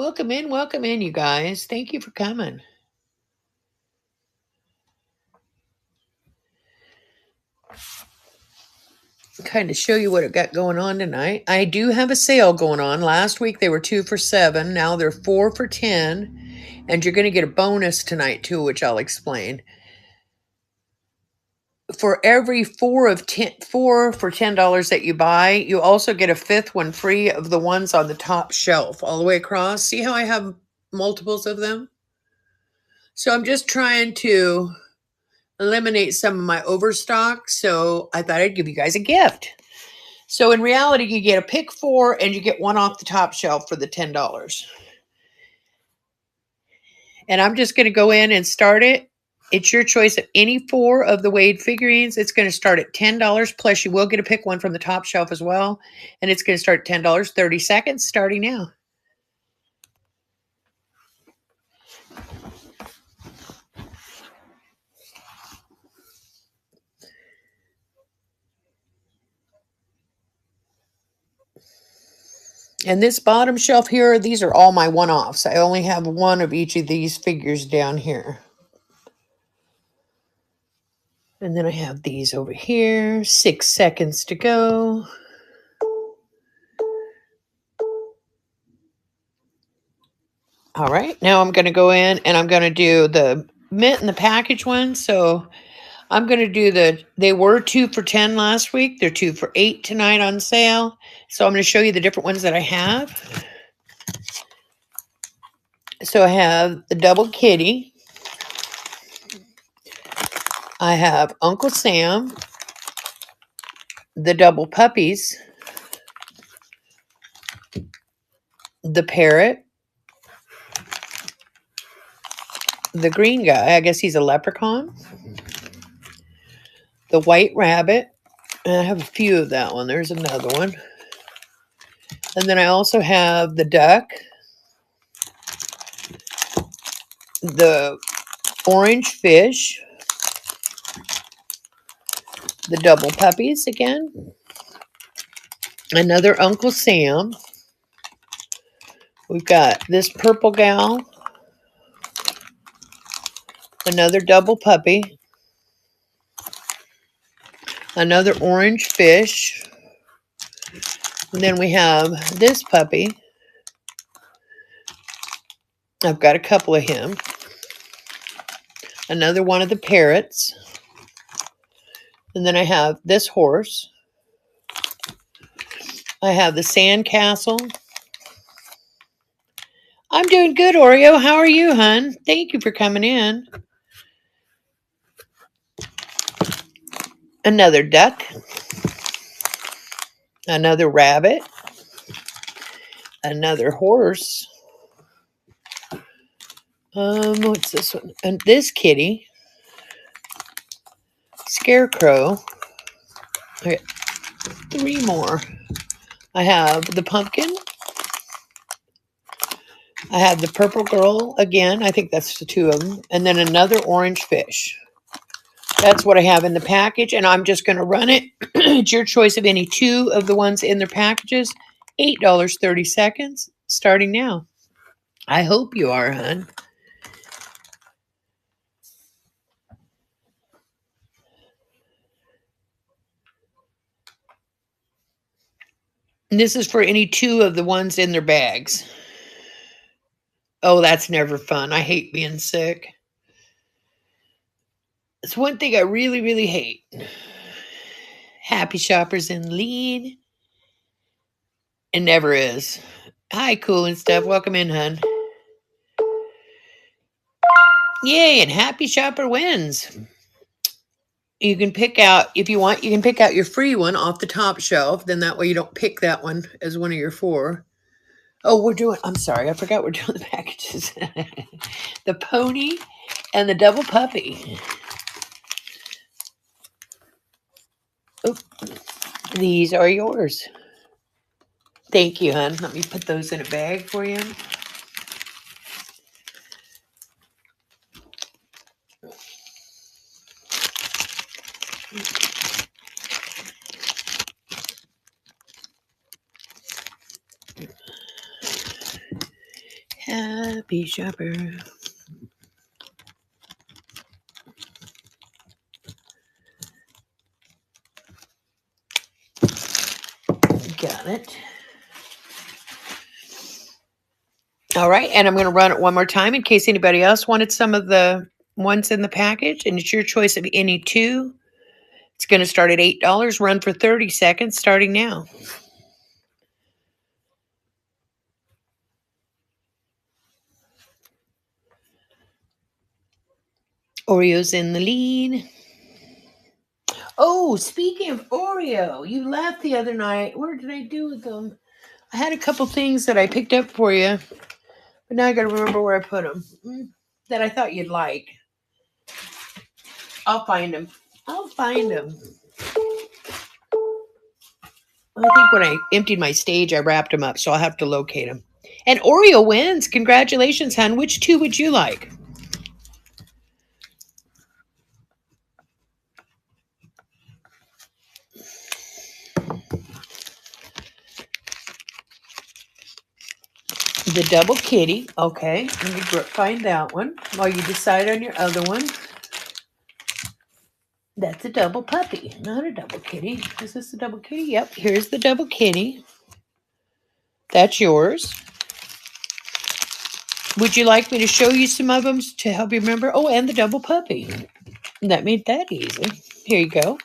Welcome in, you guys. Thank you for coming. Kind of show you what I got going on tonight. I do have a sale going on. Last week they were 2 for $7. Now they're 4 for $10. And you're going to get a bonus tonight too, which I'll explain. For every four for $10 that you buy, you also get a fifth one free of the ones on the top shelf all the way across. See how I have multiples of them? So I'm just trying to eliminate some of my overstock. So I thought I'd give you guys a gift. So in reality, you get a pick four and you get one off the top shelf for the $10. And I'm just going to go in and start it. It's your choice of any four of the weighed figurines. It's going to start at $10, plus you will get to pick one from the top shelf as well. And it's going to start at $10, 30 seconds, starting now. And this bottom shelf here, these are all my one-offs. I only have one of each of these figures down here. And then I have these over here. 6 seconds to go. All right, now I'm going to go in and I'm going to do the mint and the package one. So I'm going to do they were 2 for $10 last week. They're 2 for $8 tonight on sale. So I'm going to show you the different ones that I have. So I have the double kitty. I have Uncle Sam. The double puppies. The parrot. The green guy. I guess he's a leprechaun. The white rabbit. And I have a few of that one. There's another one. And then I also have the duck. The orange fish. The double puppies again. Another Uncle Sam. We've got this purple gal. Another double puppy. Another orange fish. And then we have this puppy. I've got a couple of him. Another one of the parrots. And then I have this horse. I have the sandcastle. I'm doing good, Oreo. How are you, hon? Thank you for coming in. Another duck. Another rabbit. Another horse. What's this one? And this kitty. Scarecrow. Okay, 3 more. I have the pumpkin. I have the purple girl again. I think that's the 2 of them. And then another orange fish. That's what I have in the package. And I'm just going to run it. It's your choice of any 2 of the ones in their packages. $8, 30 seconds. Starting now. I hope you are, hon. And this is for any 2 of the ones in their bags. Oh, that's never fun. I hate being sick. It's one thing I really, really hate. Happy shoppers in lead. It never is. Hi, cool and stuff. Welcome in, hun. Yay, and happy shopper wins. You can pick out, if you want, you can pick out your free one off the top shelf. Then that way you don't pick that one as one of your 4. Oh, I'm sorry, I forgot we're doing the packages. The pony and the double puppy. Oh, these are yours. Thank you, hon. Let me put those in a bag for you. Happy shopper. Got it. All right, and I'm going to run it one more time in case anybody else wanted some of the ones in the package, and it's your choice of any two. It's going to start at $8, run for 30 seconds, starting now. Oreo's in the lead. Oh, speaking of Oreo, you left the other night. Where did I do with them? I had a couple things that I picked up for you, but now I got to remember where I put them that I thought you'd like. I'll find them. I'll find them. I think when I emptied my stage, I wrapped them up, so I'll have to locate them. And Oreo wins. Congratulations, hon. Which two would you like? The double kitty. Okay, let me find that one while you decide on your other one. That's a double puppy, not a double kitty. Is this a double kitty? Yep, here's the double kitty. That's yours. Would you like me to show you some of them to help you remember? Oh, and the double puppy. That made that easy. Here you go.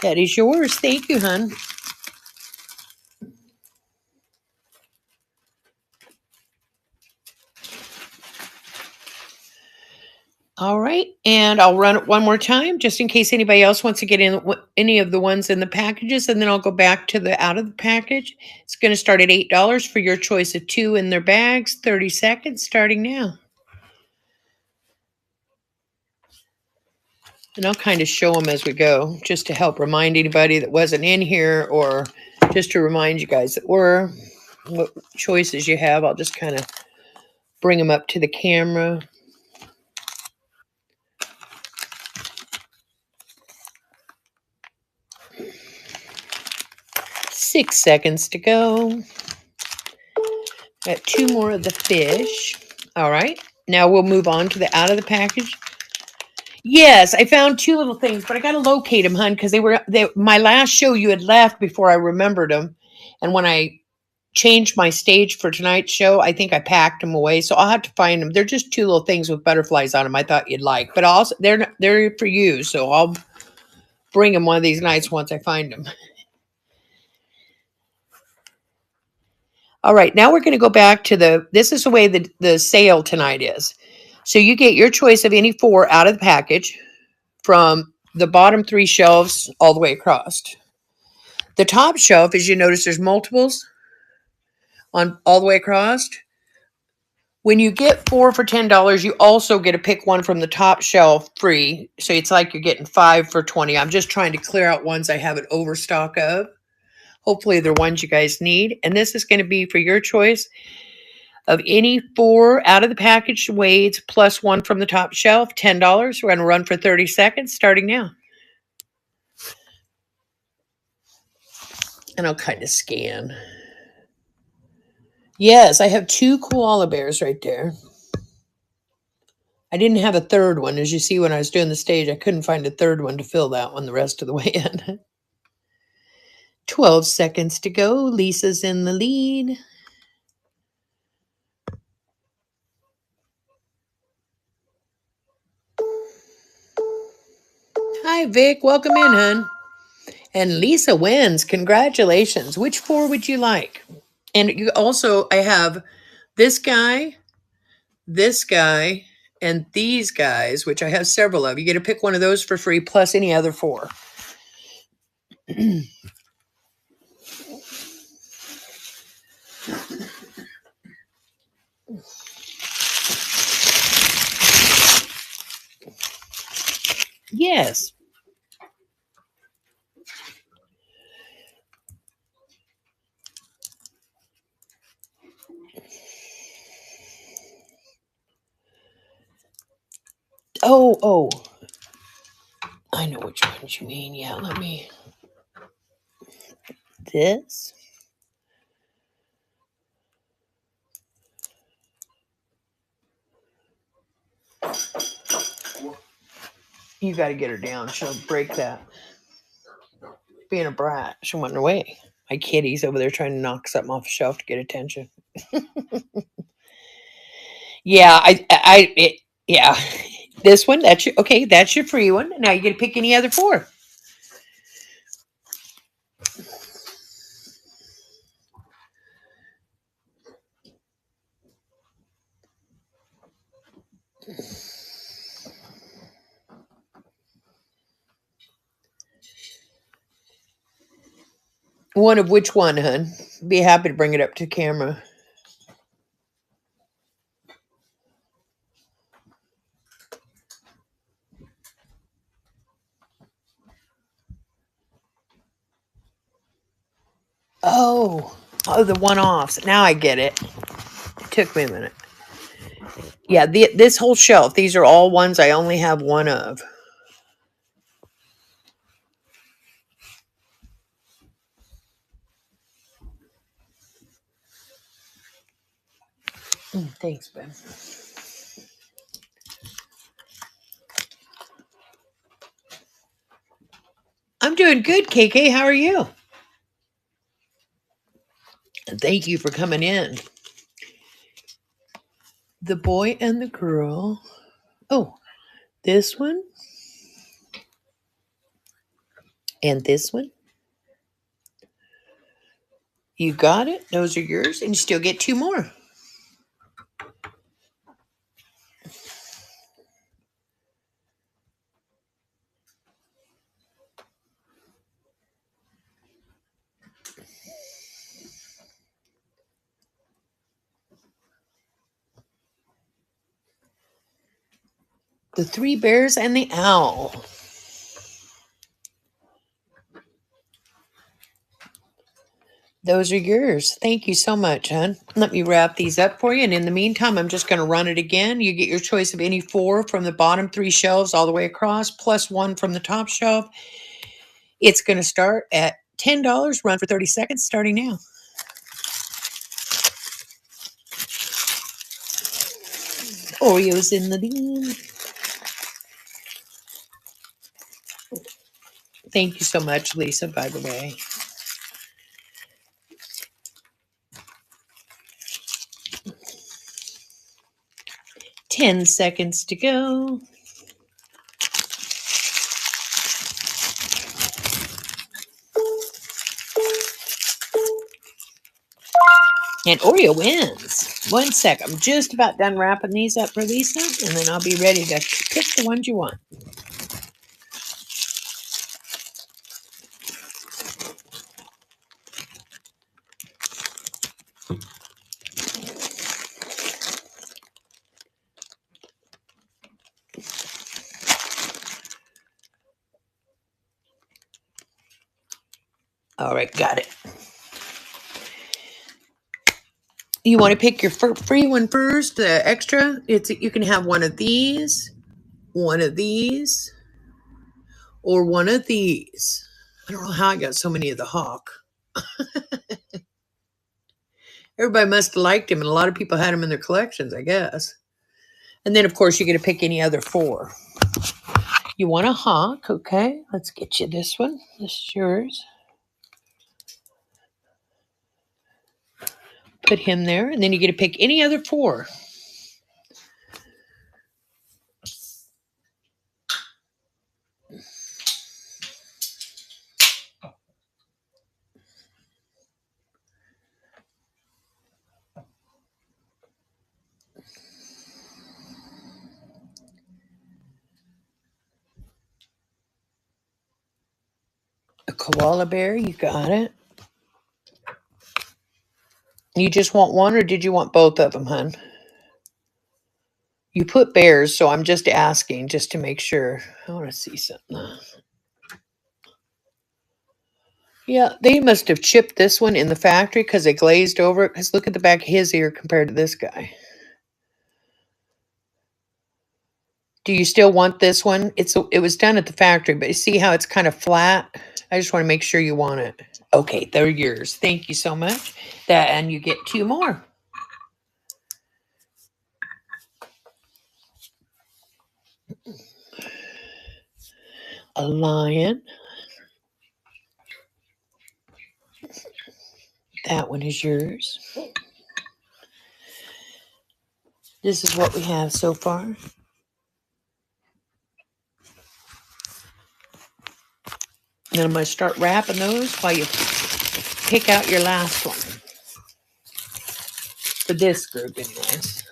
That is yours. Thank you, hon. All right, and I'll run it one more time just in case anybody else wants to get in any of the ones in the packages, and then I'll go back to the out of the package. It's going to start at $8 for your choice of two in their bags. 30 seconds starting now. And I'll kind of show them as we go just to help remind anybody that wasn't in here, or just to remind you guys that were, what choices you have. I'll just kind of bring them up to the camera. 6 seconds to go. Got two more of the fish. All right. Now we'll move on to the out of the package. Yes, I found two little things, but I got to locate them, hun, because my last show you had left before I remembered them. And when I changed my stage for tonight's show, I think I packed them away. So I'll have to find them. They're just two little things with butterflies on them I thought you'd like. But also they're for you, so I'll bring them one of these nights once I find them. All right, now we're going to go back to this is the way the sale tonight is. So you get your choice of any four out of the package from the bottom three shelves all the way across. The top shelf, as you notice, there's multiples on all the way across. When you get four for $10, you also get to pick one from the top shelf free. So it's like you're getting 5 for $20. I'm just trying to clear out ones I have an overstock of. Hopefully they're ones you guys need. And this is going to be for your choice of any four out of the package weights plus one from the top shelf, $10. We're going to run for 30 seconds starting now. And I'll kind of scan. Yes, I have two koala bears right there. I didn't have a third one. As you see, when I was doing the stage, I couldn't find a third one to fill that one the rest of the way in. 12 seconds to go. Lisa's in the lead. Hi, Vic. Welcome in, hon. And Lisa wins. Congratulations. Which four would you like? And you also, I have this guy, and these guys, which I have several of. You get to pick one of those for free, plus any other four. Yes. Oh. I know which ones you mean. Yeah, let me. This. You got to get her down. She'll break that. Being a brat, she went away. My kitty's over there trying to knock something off the shelf to get attention. Yeah, yeah. This one, that's your, okay, that's your free one. Now you get to pick any other 4. One of which one, hun? Be happy to bring it up to camera. Oh, the one-offs. Now I get it. It took me a minute. Yeah, this whole shelf, these are all ones I only have one of. Thanks, Ben. I'm doing good, KK. How are you? And thank you for coming in. The boy and the girl. Oh, this one. And this one. You got it. Those are yours. And you still get 2 more. The 3 bears and the owl. Those are yours. Thank you so much, hon. Let me wrap these up for you. And in the meantime, I'm just going to run it again. You get your choice of any 4 from the bottom 3 shelves all the way across, plus 1 from the top shelf. It's going to start at $10. Run for 30 seconds, starting now. Oreos in the bin. Thank you so much, Lisa, by the way. $10 seconds to go. And Oreo wins. 1 sec. I'm just about done wrapping these up for Lisa, and then I'll be ready to pick the ones you want. All right, got it. You want to pick your free one first, the extra? You can have one of these, or one of these. I don't know how I got so many of the hawk. Everybody must have liked him, and a lot of people had him in their collections, I guess. And then, of course, you get to pick any other 4. You want a hawk, okay? Let's get you this one. This is yours. Put him there, and then you get to pick any other 4. A koala bear, you got it. You just want one, or did you want both of them, hon? You put bears, so I'm just asking, just to make sure. I want to see something. Yeah, they must have chipped this one in the factory because they glazed over it. Because look at the back of his ear compared to this guy. Do you still want this one? It was done at the factory, but you see how it's kind of flat? I just want to make sure you want it. Okay, they're yours. Thank you so much. And you get 2 more. a lion. That one is yours. This is what we have so far. Then I'm going to start wrapping those while you pick out your last one. For this group, anyways.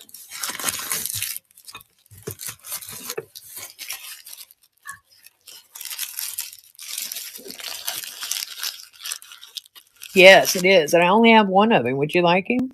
Yes, it is. And I only have one of him. Would you like him?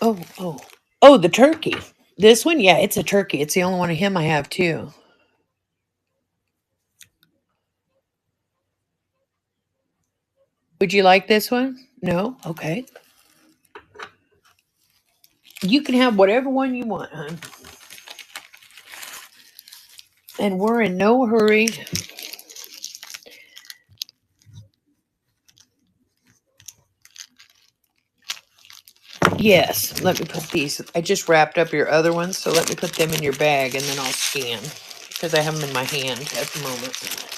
Oh, the turkey. This one? Yeah, it's a turkey. It's the only one of him I have, too. Would you like this one? No? Okay. You can have whatever one you want, hon. And we're in no hurry. Yes, let me put these. I just wrapped up your other ones, so let me put them in your bag and then I'll scan because I have them in my hand at the moment.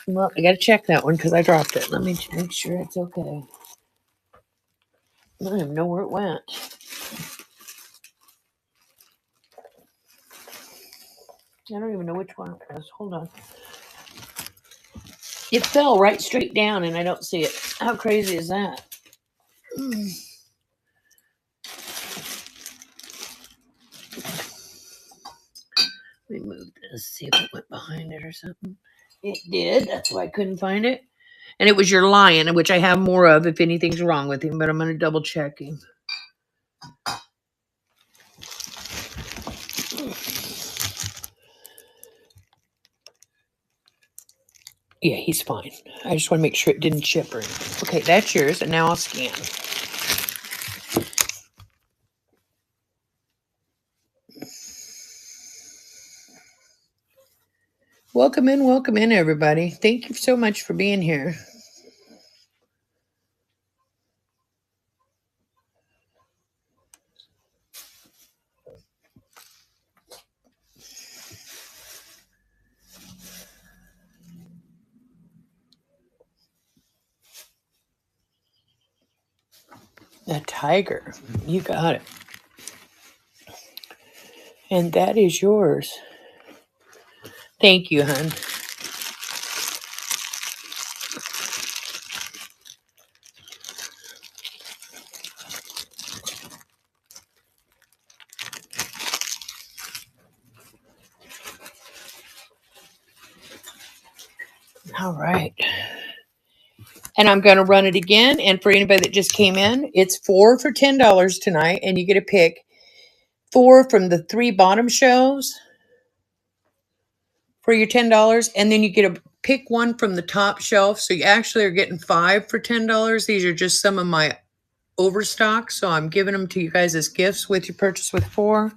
Well, I got to check that one because I dropped it. Let me make sure it's okay. I don't even know where it went. I don't even know which one it was. Hold on. It fell right straight down and I don't see it. How crazy is that? Let me move this, see if it went behind it or something. It did. That's why I couldn't find it. And it was your lion, which I have more of if anything's wrong with him, but I'm going to double check him. Yeah, he's fine. I just want to make sure it didn't chip or anything. Okay, that's yours, and now I'll scan. Welcome in, everybody. Thank you so much for being here. A tiger. You got it. And that is yours. Thank you, hon. All right. And I'm going to run it again. And for anybody that just came in, it's 4 for $10 tonight. And you get to pick 4 from the 3 bottom shows for your $10. And then you get to pick one from the top shelf. So you actually are getting 5 for $10. These are just some of my overstock. So I'm giving them to you guys as gifts with your purchase with 4.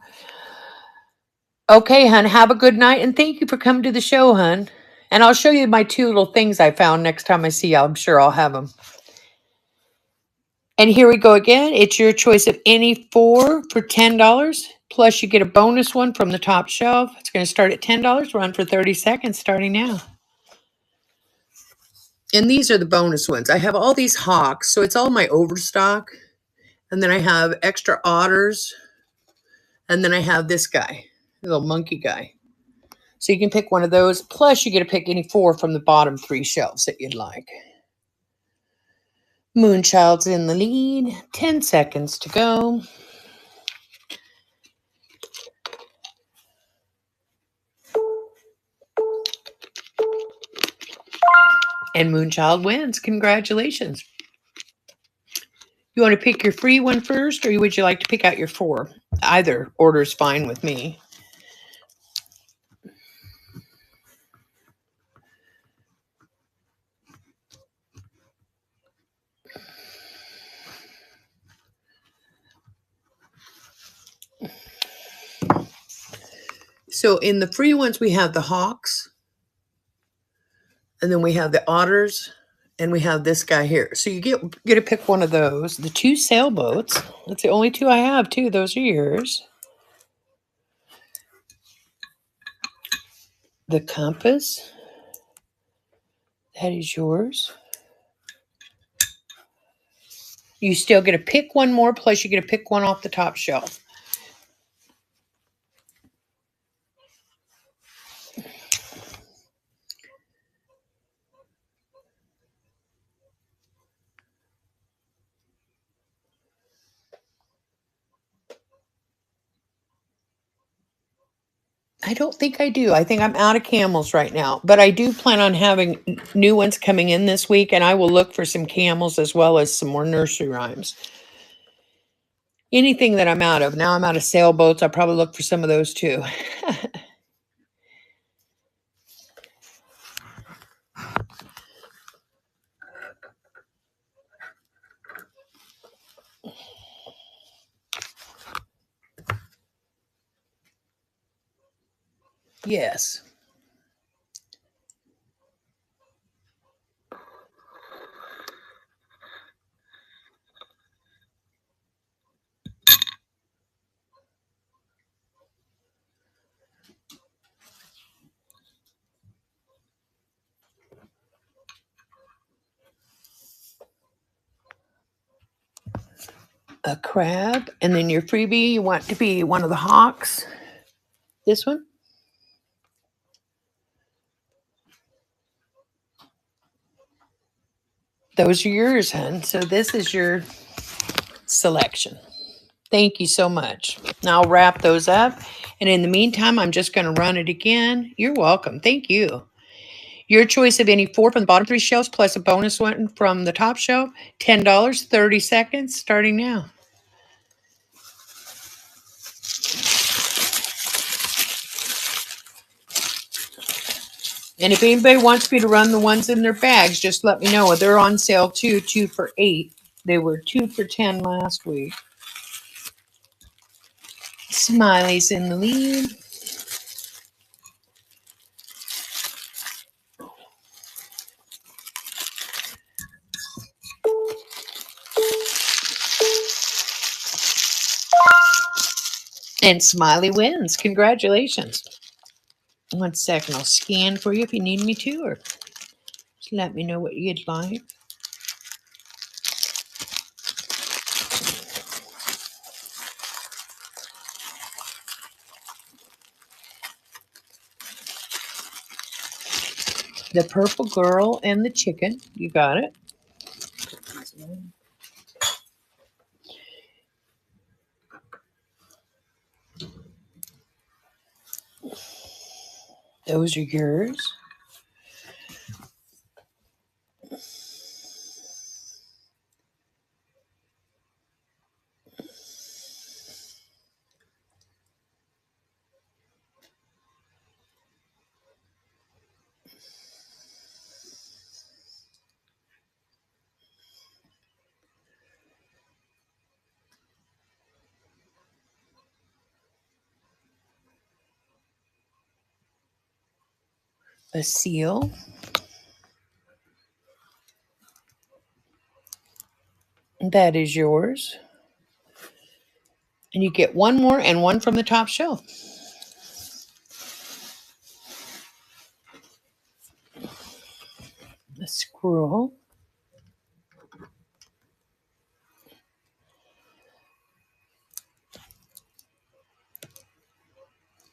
Okay, hun. Have a good night. And thank you for coming to the show, hun. And I'll show you my 2 little things I found next time I see you. I'm sure I'll have them. And here we go again. It's your choice of any 4 for $10. Plus you get a bonus one from the top shelf. It's going to start at $10. Run for 30 seconds starting now. And these are the bonus ones. I have all these hawks. So it's all my overstock. And then I have extra otters. And then I have this guy, the little monkey guy. So you can pick one of those. Plus you get to pick any 4 from the bottom 3 shelves that you'd like. Moonchild's in the lead. 10 seconds to go. And Moonchild wins. Congratulations. You want to pick your free one first, or would you like to pick out your 4? Either order is fine with me. So in the free ones, we have the hawks, and then we have the otters, and we have this guy here. So you get to pick one of those. The 2 sailboats. That's the only 2 I have, too. Those are yours. The compass. That is yours. You still get to pick one more, plus you get to pick one off the top shelf. I don't think I do. I think I'm out of camels right now. But I do plan on having new ones coming in this week, and I will look for some camels as well as some more nursery rhymes. Anything that I'm out of. Now I'm out of sailboats. I'll probably look for some of those too. Yes. A crab. And then your freebie, you want to be one of the hawks. This one. Those are yours, hun. So this is your selection. Thank you so much. Now I'll wrap those up. And in the meantime, I'm just going to run it again. You're welcome. Thank you. Your choice of any 4 from the bottom 3 shelves plus a bonus one from the top shelf. $10, 30 seconds, starting now. And if anybody wants me to run the ones in their bags, just let me know. They're on sale too, 2 for $8. They were 2 for $10 last week. Smiley's in the lead. And Smiley wins. Congratulations. 1 second. I'll scan for you if you need me to, or just let me know what you'd like. The purple girl and the chicken. You got it. Those are yours. A seal. That is yours. And you get one more and one from the top shelf. A squirrel.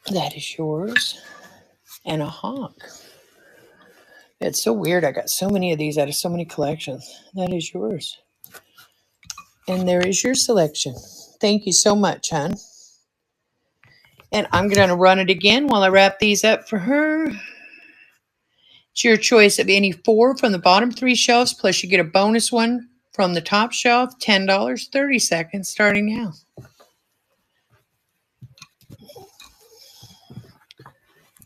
That is yours. And a hawk. It's so weird. I got so many of these out of so many collections. That is yours. And there is your selection. Thank you so much, hon. And I'm going to run it again while I wrap these up for her. It's your choice of any 4 from the bottom 3 shelves, plus you get a bonus one from the top shelf. $10, 30 seconds, starting now.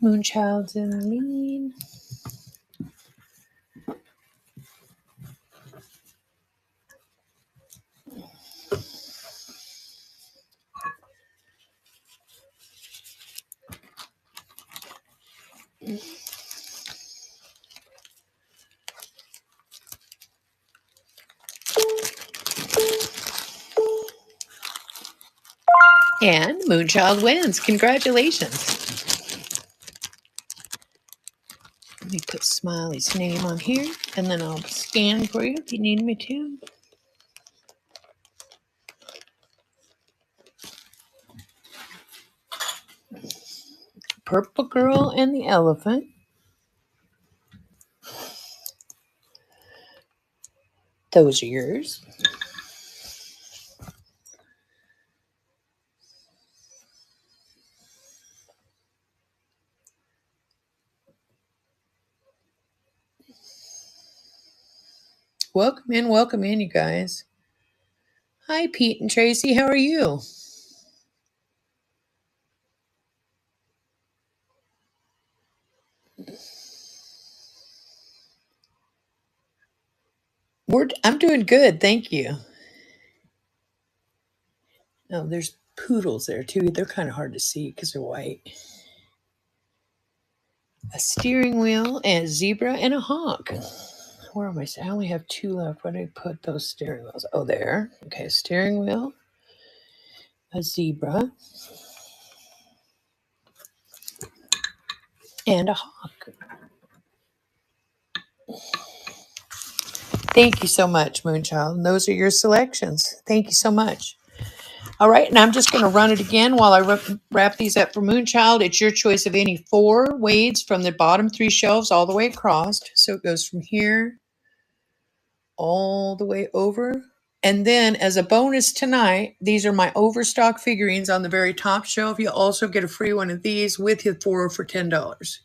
Moonchild's in the lead. And Moonchild wins. Congratulations. Let me put Smiley's name on here, and then I'll scan for you if you need me to. Purple Girl and the Elephant. Those are yours. Welcome in, you guys. Hi, Pete and Tracy. How are you? I'm doing good, thank you. Oh, there's poodles there too. They're kind of hard to see because they're white. A steering wheel, and a zebra, and a hawk. Where am I? I only have 2 left. Where did I put those steering wheels? Oh, there. Okay, steering wheel, a zebra, and a hawk. Thank you so much, Moonchild. And those are your selections. Thank you so much. All right, and I'm just going to run it again while I wrap these up for Moonchild. It's your choice of any 4 wades from the bottom 3 shelves all the way across. So it goes from here all the way over. And then as a bonus tonight, these are my overstock figurines on the very top shelf. You also get a free one of these with your 4 for $10.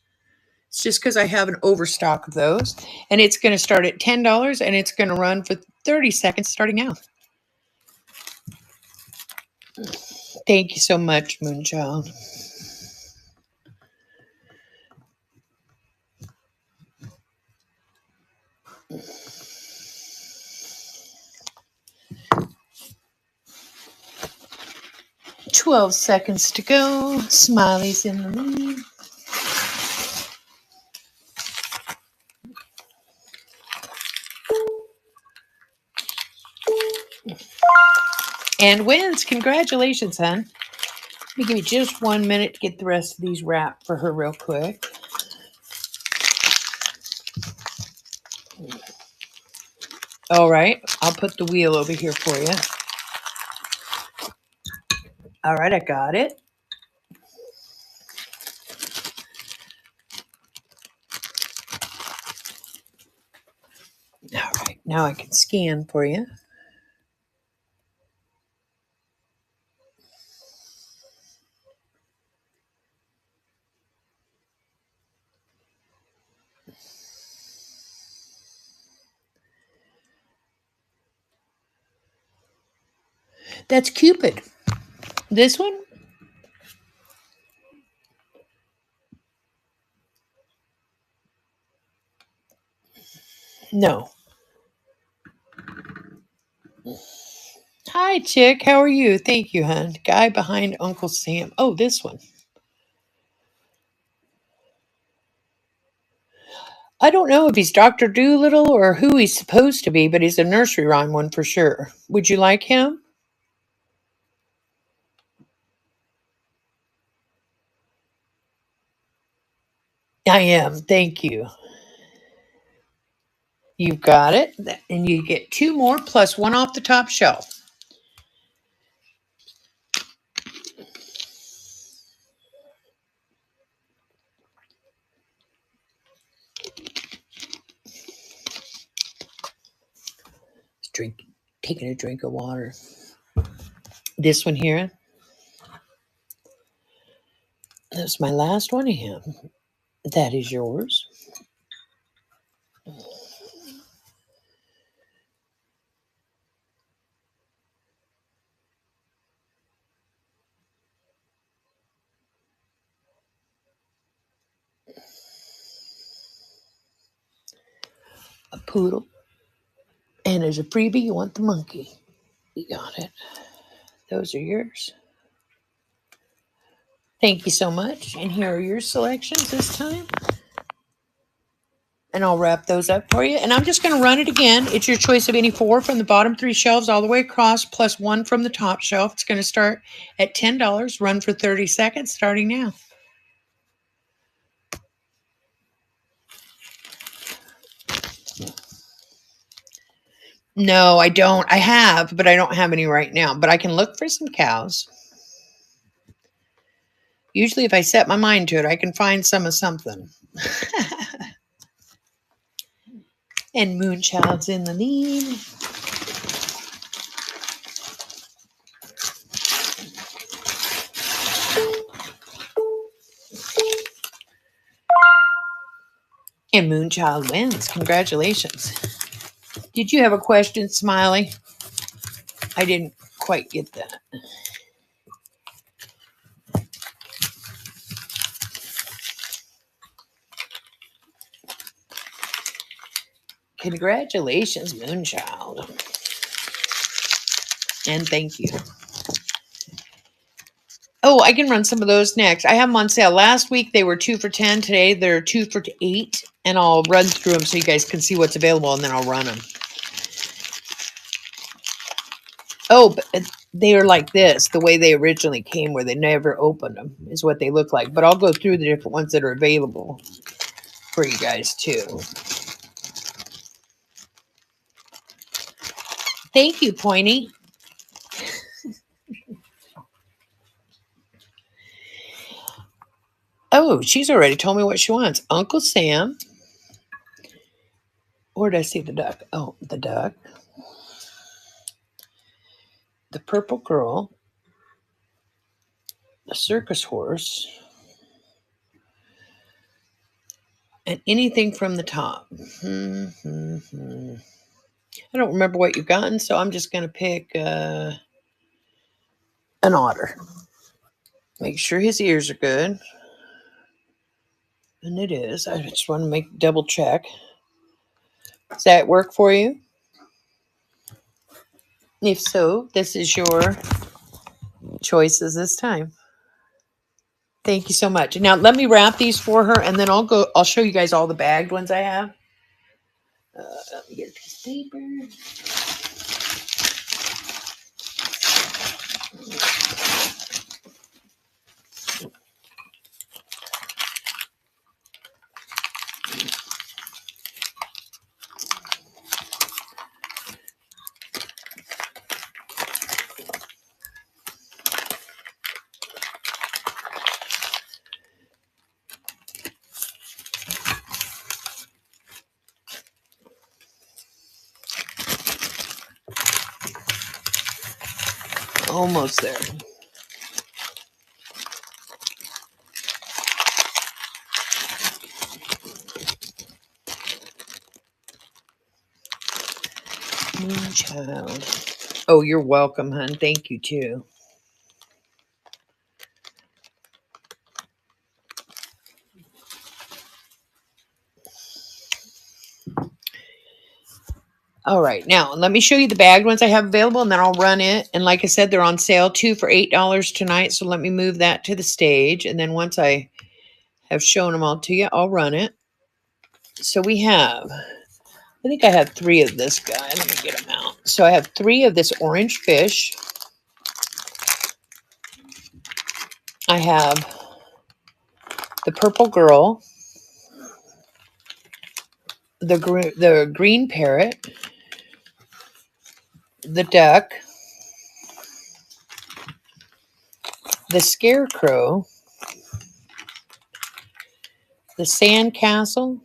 It's just because I have an overstock of those. And it's going to start at $10 and it's going to run for 30 seconds starting out. Thank you so much, Moonchild. $12 seconds to go. Smiley's in the lead. And wins. Congratulations, hon. Let me give you just 1 minute to get the rest of these wrapped for her real quick. All right. I'll put the wheel over here for you. All right. I got it. All right. Now I can scan for you. That's Cupid. This one? No. Hi, Chick. How are you? Thank you, hon. Guy behind Uncle Sam. Oh, this one. I don't know if he's Dr. Doolittle or who he's supposed to be, but he's a nursery rhyme one for sure. Would you like him? I am. Thank you. You've got it. And you get 2 more plus 1 off the top shelf. Taking a drink of water. This one here. That's my last one of him. That is yours. A poodle. And as a freebie, you want the monkey. You got it. Those are yours. Thank you so much. And here are your selections this time. And I'll wrap those up for you. And I'm just going to run it again. It's your choice of any 4 from the bottom 3 shelves all the way across, plus 1 from the top shelf. It's going to start at $10, run for 30 seconds, starting now. No, I don't. I have, but I don't have any right now. But I can look for some cows. Usually if I set my mind to it, I can find some of something. And Moonchild's in the lead. And Moonchild wins. Congratulations. Did you have a question, Smiley? I didn't quite get that. Congratulations, Moonchild. And thank you. Oh, I can run some of those next. I have them on sale. Last week they were 2 for $10. Today they're 2 for $8. And I'll run through them so you guys can see what's available, and then I'll run them. Oh, but they are like this, the way they originally came, where they never opened them, is what they look like. But I'll go through the different ones that are available for you guys, too. Thank you, Pointy. Oh, she's already told me what she wants. Uncle Sam. Where did I see the duck? Oh, the duck. The purple girl. The circus horse. And anything from the top. I don't remember what you've gotten, so I'm just going to pick an otter. Make sure his ears are good. And it is. I just want to double check. Does that work for you? If so, this is your choices this time. Thank you so much. Now let me wrap these for her, and then I'll show you guys all the bagged ones I have. Let me get a piece of paper. Almost there. Moonchild. Oh, you're welcome, hon. Thank you, too. All right, now let me show you the bagged ones I have available, and then I'll run it. And like I said, they're on sale 2 for $8 tonight, so let me move that to the stage. And then once I have shown them all to you, I'll run it. So we have, I think I have 3 of this guy. Let me get them out. So I have 3 of this orange fish. I have the purple girl, the green parrot, the duck, the scarecrow, the sandcastle,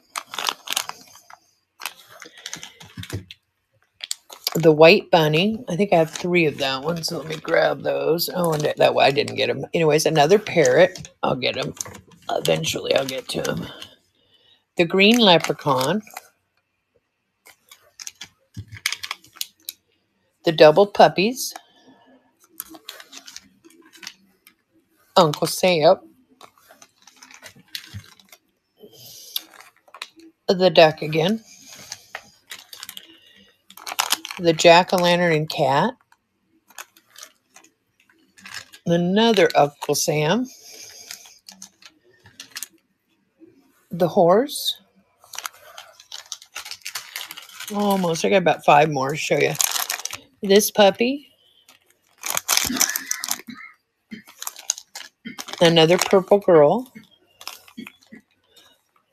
the white bunny. I think I have 3 of that one, so let me grab those. Oh, and that way I didn't get them. Anyways, another parrot. I'll get them. Eventually, I'll get to them. The green leprechaun. The double puppies. Uncle Sam. The duck again. The jack-o'-lantern and cat. Another Uncle Sam. The horse. Almost. I got about 5 more to show you. This puppy. Another purple girl.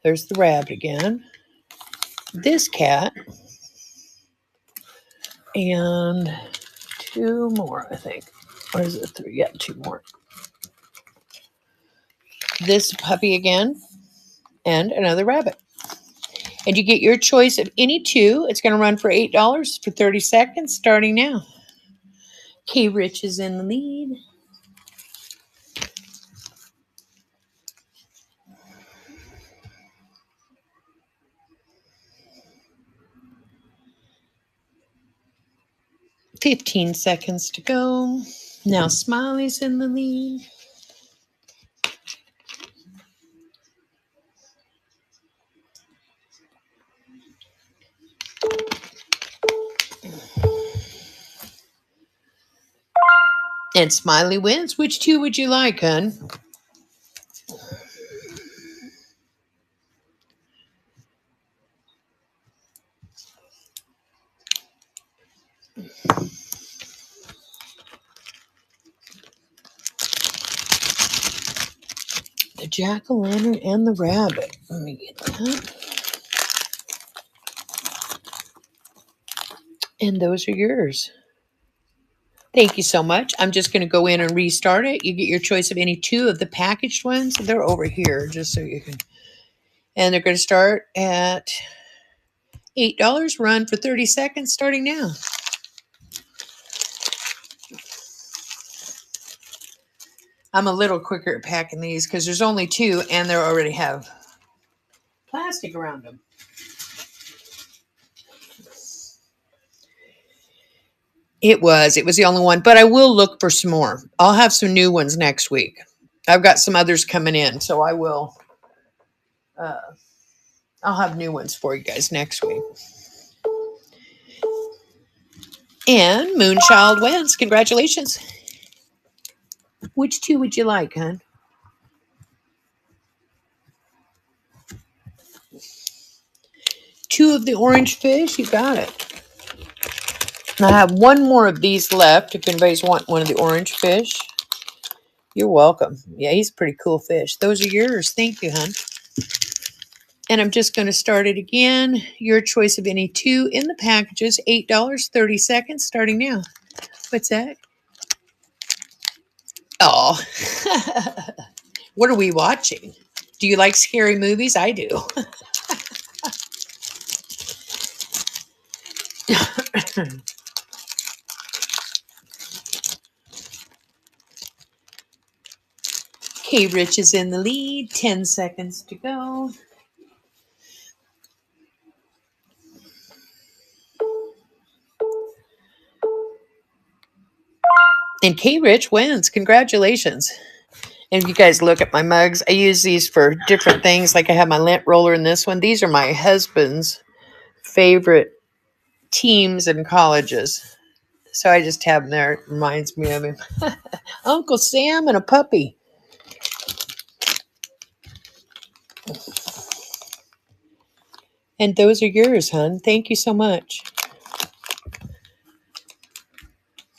There's the rabbit again. This cat. And 2 more, I think. Or is it 3? Yeah, 2 more. This puppy again. And another rabbit. And you get your choice of any 2. It's going to run for $8 for 30 seconds starting now. K. Rich is in the lead. $15 seconds to go. Now Smiley's in the lead. And Smiley wins. Which 2 would you like, hun? The jack-o'-lantern and the rabbit. Let me get that. And those are yours. Thank you so much. I'm just going to go in and restart it. You get your choice of any 2 of the packaged ones. They're over here just so you can. And they're going to start at $8. Run for 30 seconds starting now. I'm a little quicker at packing these because there's only 2 and they already have plastic around them. It was the only one, but I will look for some more. I'll have some new ones next week. I've got some others coming in, so I will. I'll have new ones for you guys next week. And Moonchild wins. Congratulations. Which 2 would you like, hon? Two of the orange fish. You got it. I have 1 more of these left if anybody's want one of the orange fish. You're welcome. Yeah, he's a pretty cool fish. Those are yours. Thank you, hon. And I'm just going to start it again. Your choice of any 2 in the packages. $8, 30 seconds, starting now. What's that? Oh. What are we watching? Do you like scary movies? I do. K. Rich is in the lead. 10 seconds to go. And K. Rich wins. Congratulations. And if you guys look at my mugs, I use these for different things. Like I have my lint roller in this one. These are my husband's favorite teams and colleges. So I just have them there. It reminds me of him. Uncle Sam and a puppy. And those are yours, hon. Thank you so much.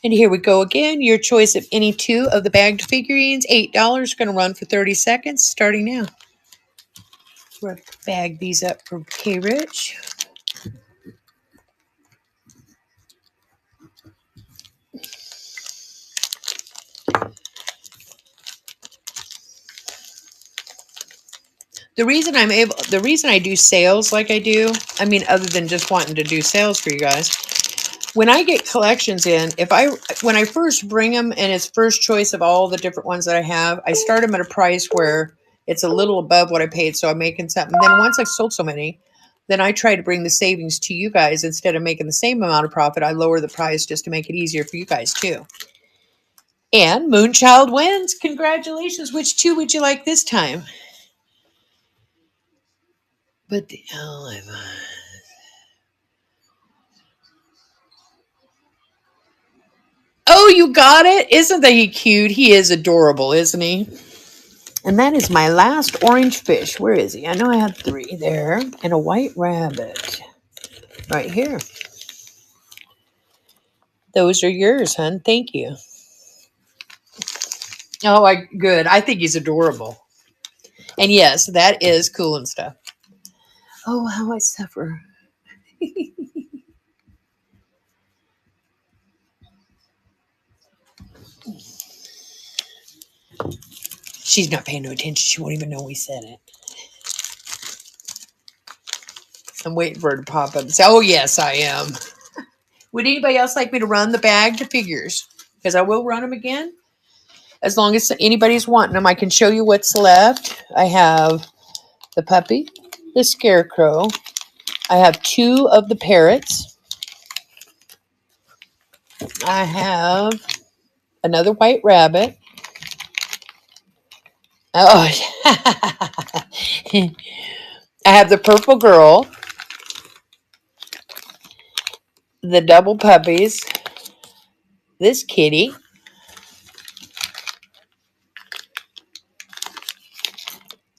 And here we go again. Your choice of any 2 of the bagged figurines. $8. Going to run for 30 seconds, starting now. We're going to bag these up for K. Rich. The reason I do sales like I do, I mean, other than just wanting to do sales for you guys, when I get collections in, when I first bring them and it's first choice of all the different ones that I have, I start them at a price where it's a little above what I paid, so I'm making something. Then once I've sold so many, then I try to bring the savings to you guys. Instead of making the same amount of profit, I lower the price just to make it easier for you guys too. And Moonchild wins. Congratulations. Which 2 would you like this time? But the olive. Oh, you got it? Isn't he cute? He is adorable, isn't he? And that is my last orange fish. Where is he? I know I had 3 there. And a white rabbit. Right here. Those are yours, hon. Thank you. Oh, good. I think he's adorable. And yes, that is cool and stuff. Oh, how I suffer. She's not paying no attention. She won't even know we said it. I'm waiting for her to pop up and say, oh, yes, I am. Would anybody else like me to run the bagged figures? Because I will run them again. As long as anybody's wanting them, I can show you what's left. I have the puppy, the scarecrow. I have 2 of the parrots. I have another white rabbit. Oh, I have the purple girl, the double puppies, this kitty,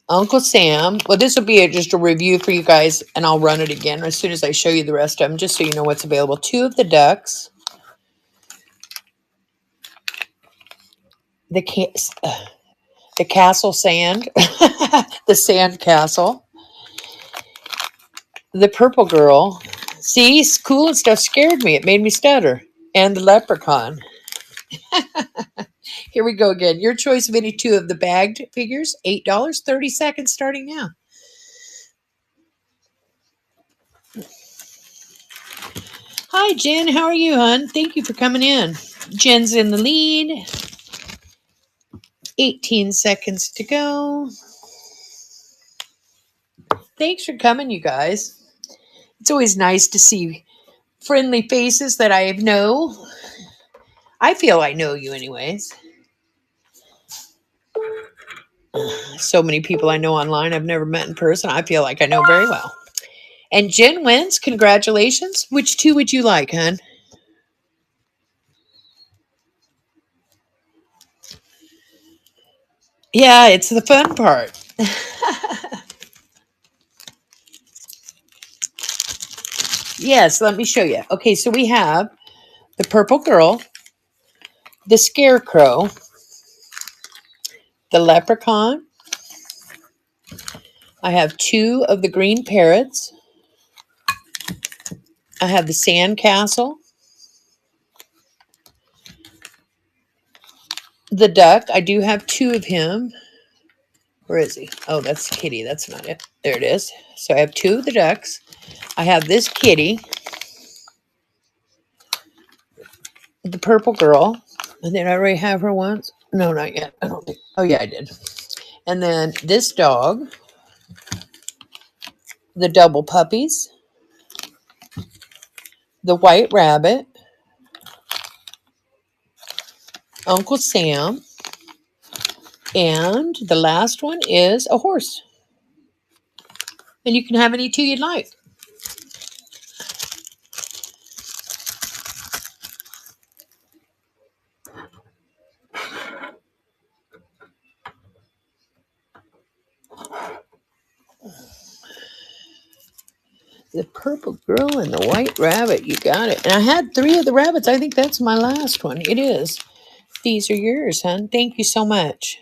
Uncle Sam. Well, this will be just a review for you guys, and I'll run it again as soon as I show you the rest of them, just so you know what's available. 2 of the ducks, the castle sand, the sand castle, the purple girl. See, cool and stuff scared me. It made me stutter. And the leprechaun. Here we go again. Your choice of any 2 of the bagged figures, $8, 30 seconds starting now. Hi, Jen. How are you, hon? Thank you for coming in. Jen's in the lead. 18 seconds to go. Thanks for coming, you guys. It's always nice to see friendly faces that I know. I feel I know you anyways. So many people I know online I've never met in person. I feel like I know very well. And Jen wins. Congratulations. Which 2 would you like, hon? Yeah, it's the fun part. Yes, let me show you. Okay, so we have the purple girl, the scarecrow, the leprechaun. I have 2 of the green parrots. I have the sand castle, the duck. I do have 2 of him. Where is he? Oh, that's kitty. That's not it. There it is. So I have 2 of the ducks. I have this kitty, the purple girl. And did I already have her once? No, not yet. I don't think. Oh, yeah, I did. And then this dog, the double puppies, the white rabbit, Uncle Sam, and the last one is a horse. And you can have any 2 you'd like. The purple girl and the white rabbit. You got it. And I had 3 of the rabbits. I think that's my last one. It is. These are yours, hon. Thank you so much.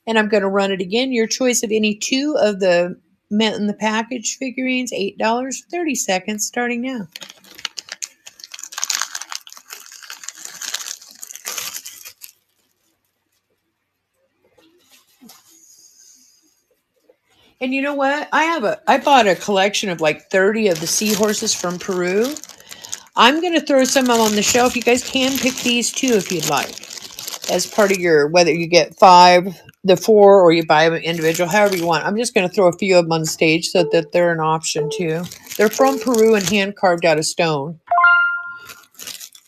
And I'm going to run it again. Your choice of any 2 of the Met in the Package figurines, $8, 30 seconds starting now. And you know what? I bought a collection of like 30 of the seahorses from Peru. I'm going to throw some of them on the shelf. You guys can pick these too if you'd like, as part of your, whether you get 5, the 4, or you buy them individual, however you want. I'm just going to throw a few of them on stage so that they're an option too. They're from Peru and hand carved out of stone.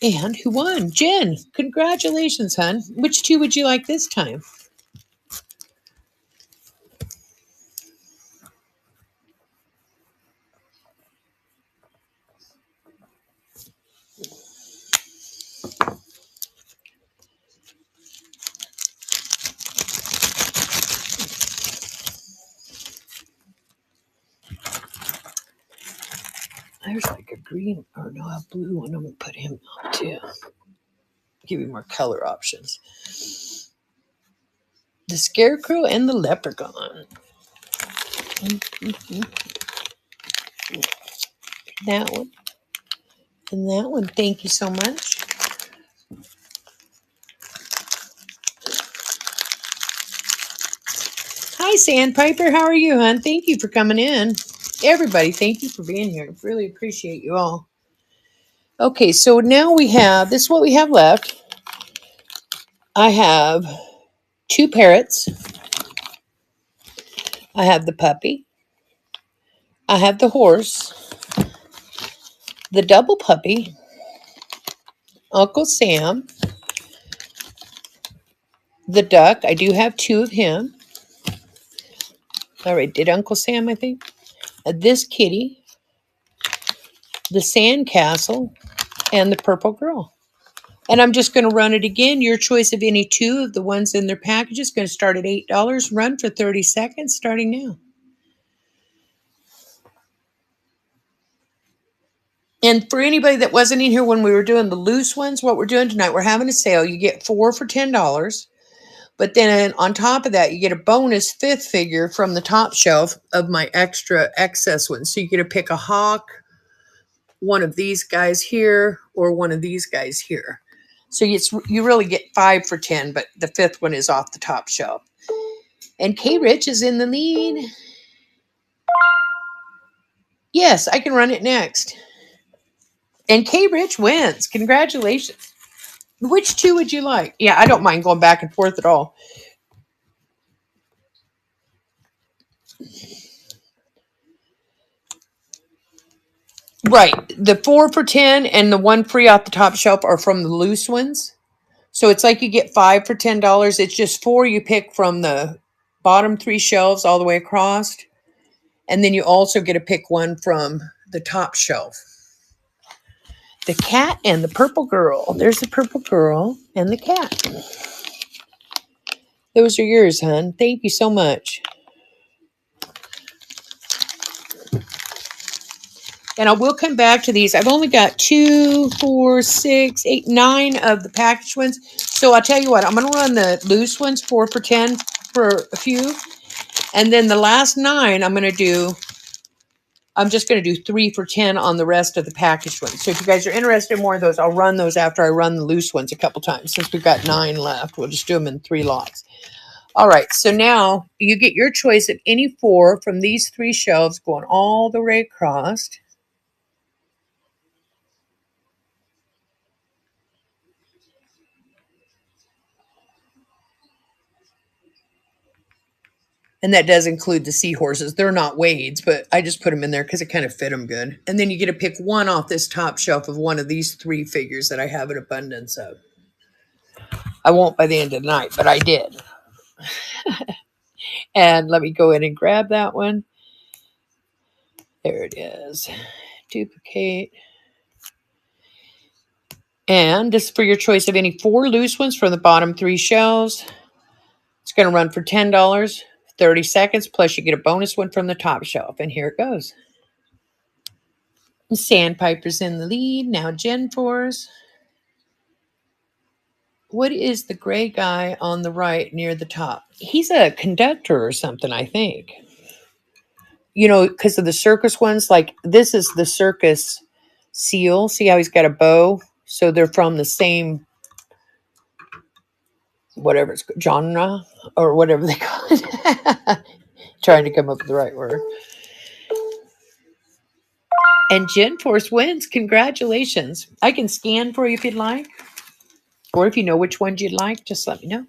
And who won? Jen. Congratulations, hon. Which 2 would you like this time? There's like a green or no, a blue one. I'm gonna put him up too. Give you more color options. The Scarecrow and the Leprechaun. That one. And that one. Thank you so much. Hi, Sandpiper. How are you, hon? Thank you for coming in. Everybody, thank you for being here. Really appreciate you all. Okay, so now we have, this is what we have left. I have 2 parrots. I have the puppy. I have the horse. The double puppy. Uncle Sam. The duck. I do have 2 of him. All right, did Uncle Sam, I think. This kitty. The sandcastle. And the purple girl. And I'm just going to run it again. Your choice of any 2 of the ones in their package is going to start at $8. Run for 30 seconds starting now. And for anybody that wasn't in here when we were doing the loose ones, what we're doing tonight, we're having a sale. You get 4 for $10. But then on top of that, you get a bonus 5th figure from the top shelf of my extra excess ones. So you get to pick a hawk, one of these guys here, or one of these guys here. So you really get 5 for 10, but the 5th one is off the top shelf. And K Rich is in the lead. Yes, I can run it next. And K Rich wins. Congratulations. Which 2 would you like? Yeah, I don't mind going back and forth at all. Right. The 4 for 10 and the 1 free off the top shelf are from the loose ones. So it's like you get 5 for $10. It's just 4 you pick from the bottom 3 shelves all the way across. And then you also get to pick 1 from the top shelf. The cat and the purple girl. There's the purple girl and the cat. Those are yours, hon. Thank you so much. And I will come back to these. I've only got 2, 4, 6, 8, 9 of the packaged ones. So I'll tell you what, I'm going to run the loose ones 4 for 10 for a few. And then the last 9, I'm just going to do 3 for 10 on the rest of the packaged ones. So if you guys are interested in more of those, I'll run those after I run the loose ones a couple times. Since we've got 9 left, we'll just do them in 3 lots. All right, so now you get your choice of any 4 from these 3 shelves going all the way across. And that does include the seahorses. They're not Wade's, but I just put them in there because it kind of fit them good. And then you get to pick 1 off this top shelf of one of these 3 figures that I have an abundance of. I won't by the end of the night, but I did. And let me go in and grab that one. There it is. Duplicate. And this is for your choice of any 4 loose ones from the bottom 3 shelves. It's going to run for $10, 30 seconds, plus you get a bonus one from the top shelf. And here it goes. Sandpiper's in the lead. Now Gen 4's. What is the gray guy on the right near the top? He's a conductor or something, I think. You know, because of the circus ones, like this is the circus seal. See how he's got a bow? So they're from the same, whatever it's genre or whatever they call it. Trying to come up with the right word. And Gen Force wins. Congratulations. I can scan for you if you'd like. Or if you know which ones you'd like, just let me know.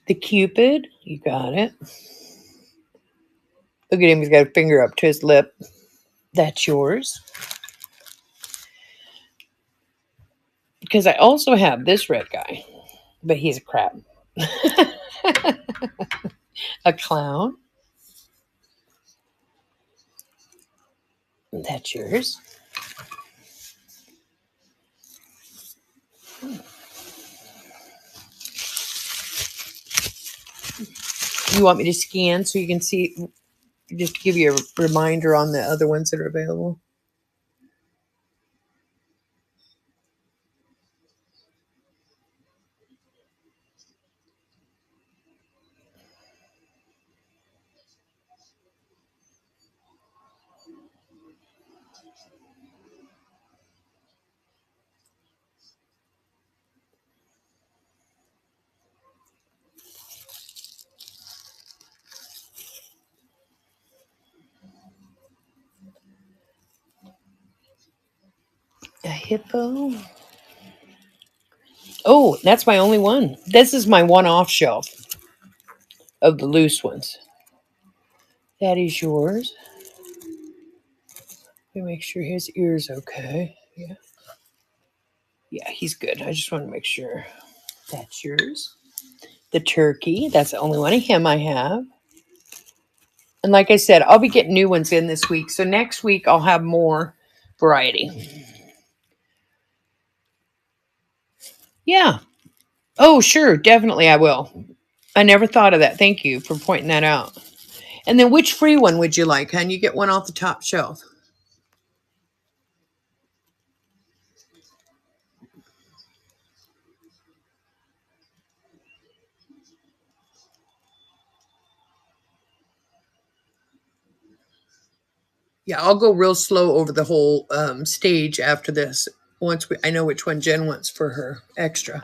The Cupid, you got it. Look at him, he's got a finger up to his lip. That's yours. Because I also have this red guy, but he's a crab. A clown. That's yours. You want me to scan so you can see, just to give you a reminder on the other ones that are available? A hippo. Oh, that's my only one. This is my one-off shelf of the loose ones. That is yours. Let me make sure his ear's okay. Yeah. Yeah, he's good. I just want to make sure. That's yours. The turkey. That's the only one of him I have. And like I said, I'll be getting new ones in this week. So next week I'll have more variety. Yeah. Oh, sure. Definitely I will. I never thought of that. Thank you for pointing that out. And then which free one would you like? Can you get one off the top shelf? Yeah, I'll go real slow over the whole stage after this. Once I know which one Jen wants for her extra.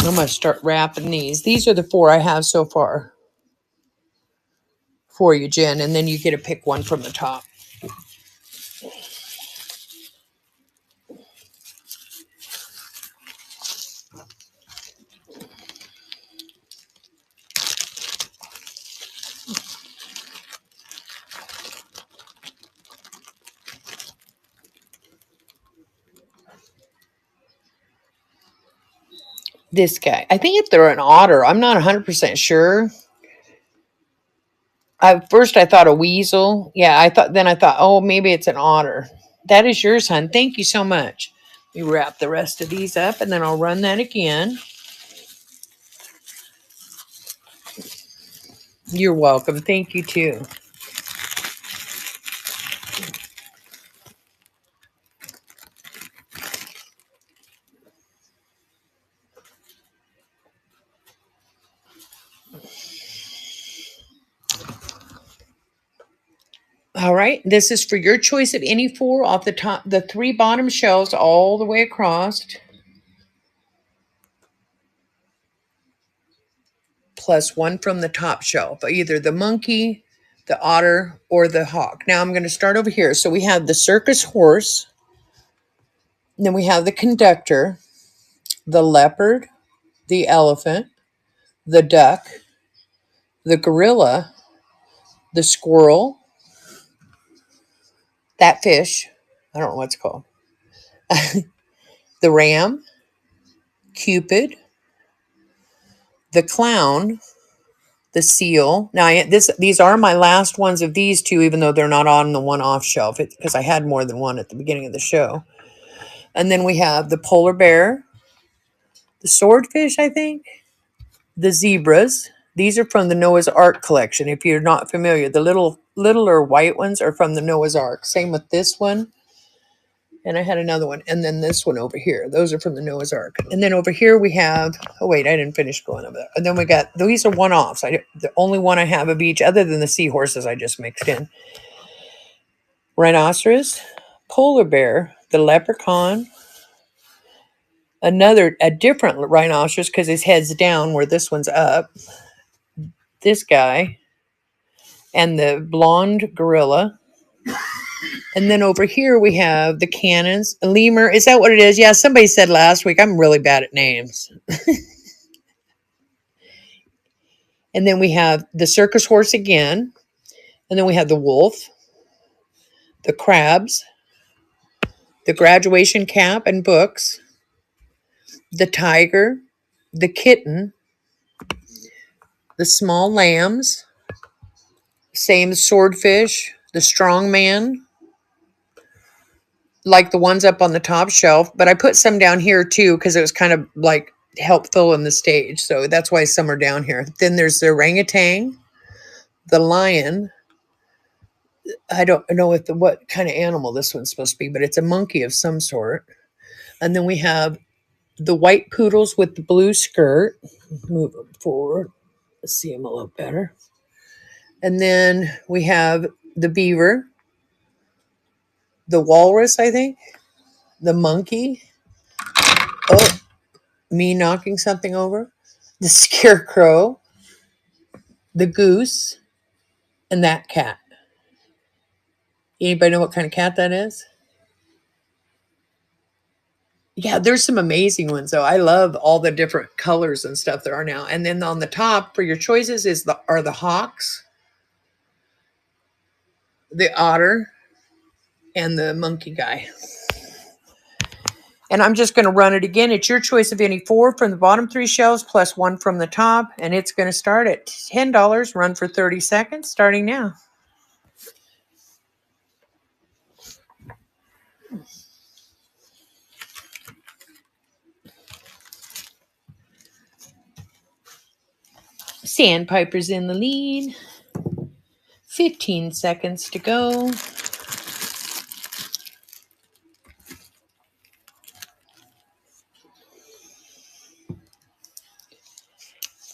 I'm going to start wrapping these. These are the 4 I have so far for you, Jen. And then you get to pick one from the top. This guy. I think if they're an otter, I'm not 100% sure. First I thought a weasel. Yeah, I thought, oh, maybe it's an otter. That is yours, hon. Thank you so much. We wrap the rest of these up and then I'll run that again. You're welcome. Thank you too. All right. This is for your choice of any 4 off the top, the 3 bottom shelves all the way across. Plus 1 from the top shelf, either the monkey, the otter, or the hawk. Now I'm going to start over here. So we have the circus horse. Then we have the conductor, the leopard, the elephant, the duck, the gorilla, the squirrel, that fish, I don't know what it's called, the ram, Cupid, the clown, the seal. Now, these are my last ones of these 2, even though they're not on the one-off shelf, because I had more than one at the beginning of the show. And then we have the polar bear, the swordfish, I think, the zebras. These are from the Noah's Ark collection. If you're not familiar, the littler white ones are from the Noah's Ark. Same with this one. And I had another one. And then this one over here. Those are from the Noah's Ark. And then over here we have, oh wait, I didn't finish going over there. And then we got, these are one-offs. The only one I have of each, other than the seahorses I just mixed in. Rhinoceros, polar bear, the leprechaun, a different rhinoceros because his head's down where this one's up. This guy, and the blonde gorilla. And then over here we have the cannons. A lemur. Is that what it is? Yeah, somebody said last week. I'm really bad at names. And then we have the circus horse again. And then we have the wolf, the crabs, the graduation cap and books, the tiger, the kitten, the small lambs, same swordfish, the strong man, like the ones up on the top shelf. But I put some down here too because it was kind of like help fill in the stage. So that's why some are down here. Then there's the orangutan, the lion. I don't know what kind of animal this one's supposed to be, but it's a monkey of some sort. And then we have the white poodles with the blue skirt. Move them forward. Let's see them a little better. And then we have the beaver, the walrus, I think, the monkey. Oh, me knocking something over. The scarecrow, the goose, and that cat. Anybody know what kind of cat that is? Yeah, there's some amazing ones though. I love all the different colors and stuff there are now. And then on the top for your choices are the hawks, the otter, and the monkey guy. And I'm just going to run it again. It's your choice of any 4 from the bottom 3 shelves plus 1 from the top. And it's going to start at $10, run for 30 seconds, starting now. Sandpiper's in the lead. 15 seconds to go.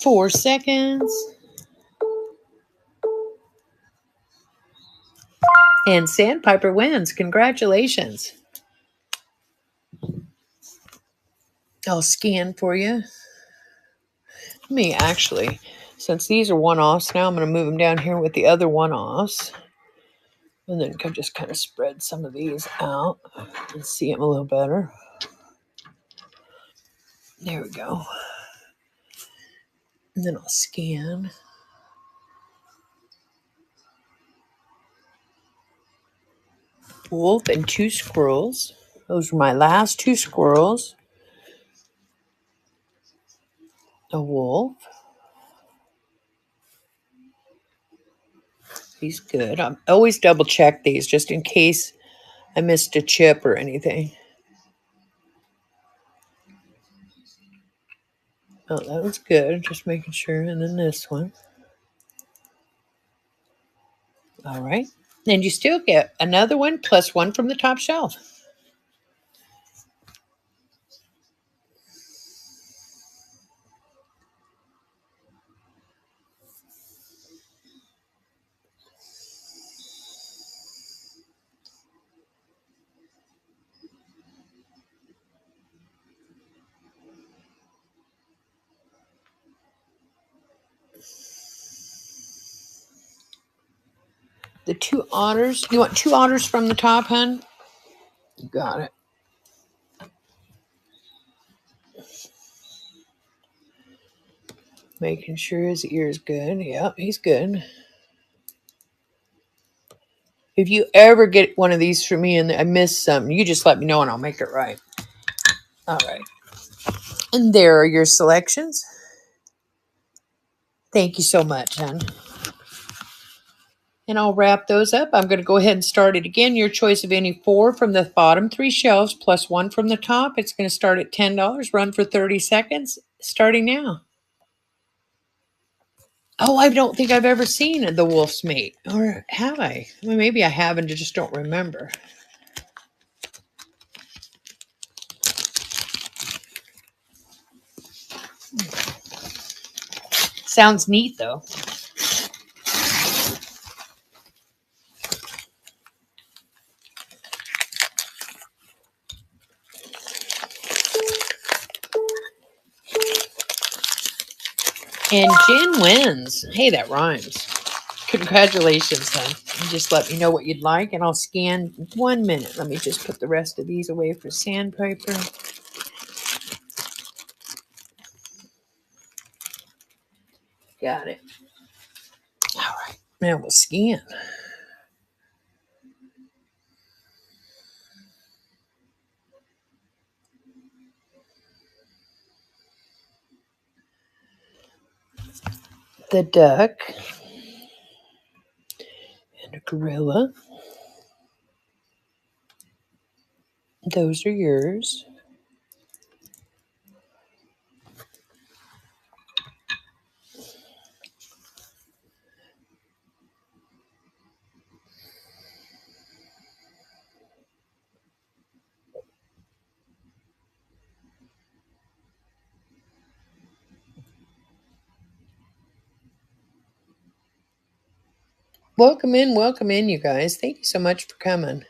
4 seconds. And Sandpiper wins. Congratulations. I'll scan for you. Let me actually, since these are one-offs, now I'm going to move them down here with the other one-offs. And then just kind of spread some of these out and see them a little better. There we go. And then I'll scan. Wolf and 2 squirrels. Those are my last 2 squirrels. A wolf. He's good. I always double check these just in case I missed a chip or anything. Oh, that was good. Just making sure. And then this one. All right. And you still get another one plus 1 from the top shelf. The 2 otters. You want 2 otters from the top, hun? You got it. Making sure his ear's good. Yep, he's good. If you ever get one of these for me and I miss something, you just let me know and I'll make it right. All right. And there are your selections. Thank you so much, hon. And I'll wrap those up. I'm going to go ahead and start it again. Your choice of any 4 from the bottom 3 shelves plus 1 from the top. It's going to start at $10. Run for 30 seconds. Starting now. Oh, I don't think I've ever seen the wolf's mate. Or have I? Well, maybe I have and just don't remember. Sounds neat, though. And Jen wins. Hey, that rhymes. Congratulations, hon. You just let me know what you'd like, and I'll scan 1 minute. Let me just put the rest of these away for Sandpiper. Got it. All right. Now we'll scan. The duck. And a gorilla. Those are yours. welcome in, you guys. Thank you so much for coming.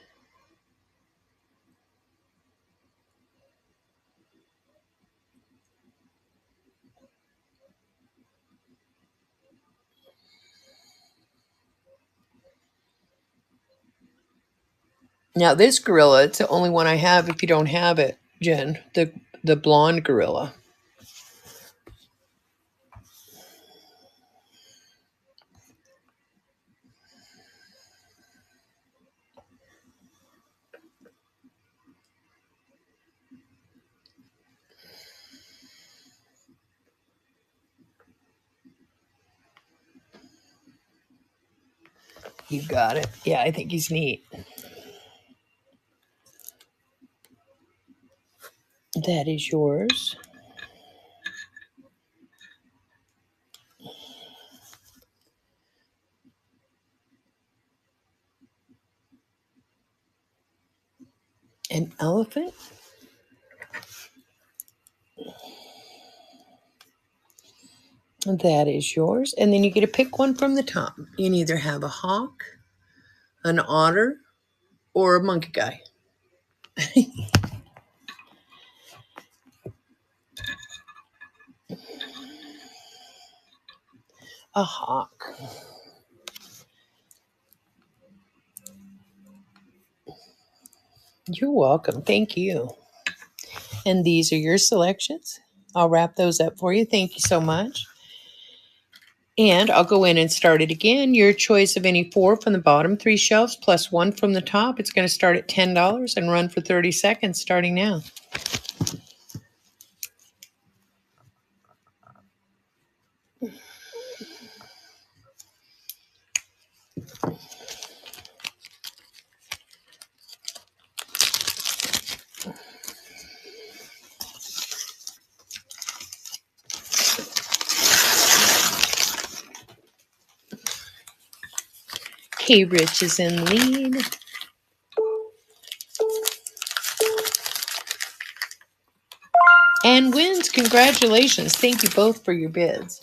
Now this gorilla, it's the only one I have if you don't have it, Jen. The blonde gorilla. You got it. Yeah, I think he's neat. That is yours. An elephant. That is yours. And then you get to pick one from the top. You can either have a hawk, an otter, or a monkey guy. A hawk. You're welcome. Thank you. And these are your selections. I'll wrap those up for you. Thank you so much. And I'll go in and start it again. Your choice of any 4 from the bottom 3 shelves plus 1 from the top. It's going to start at $10 and run for 30 seconds starting now. K Rich is in the lead. And wins. Congratulations. Thank you both for your bids.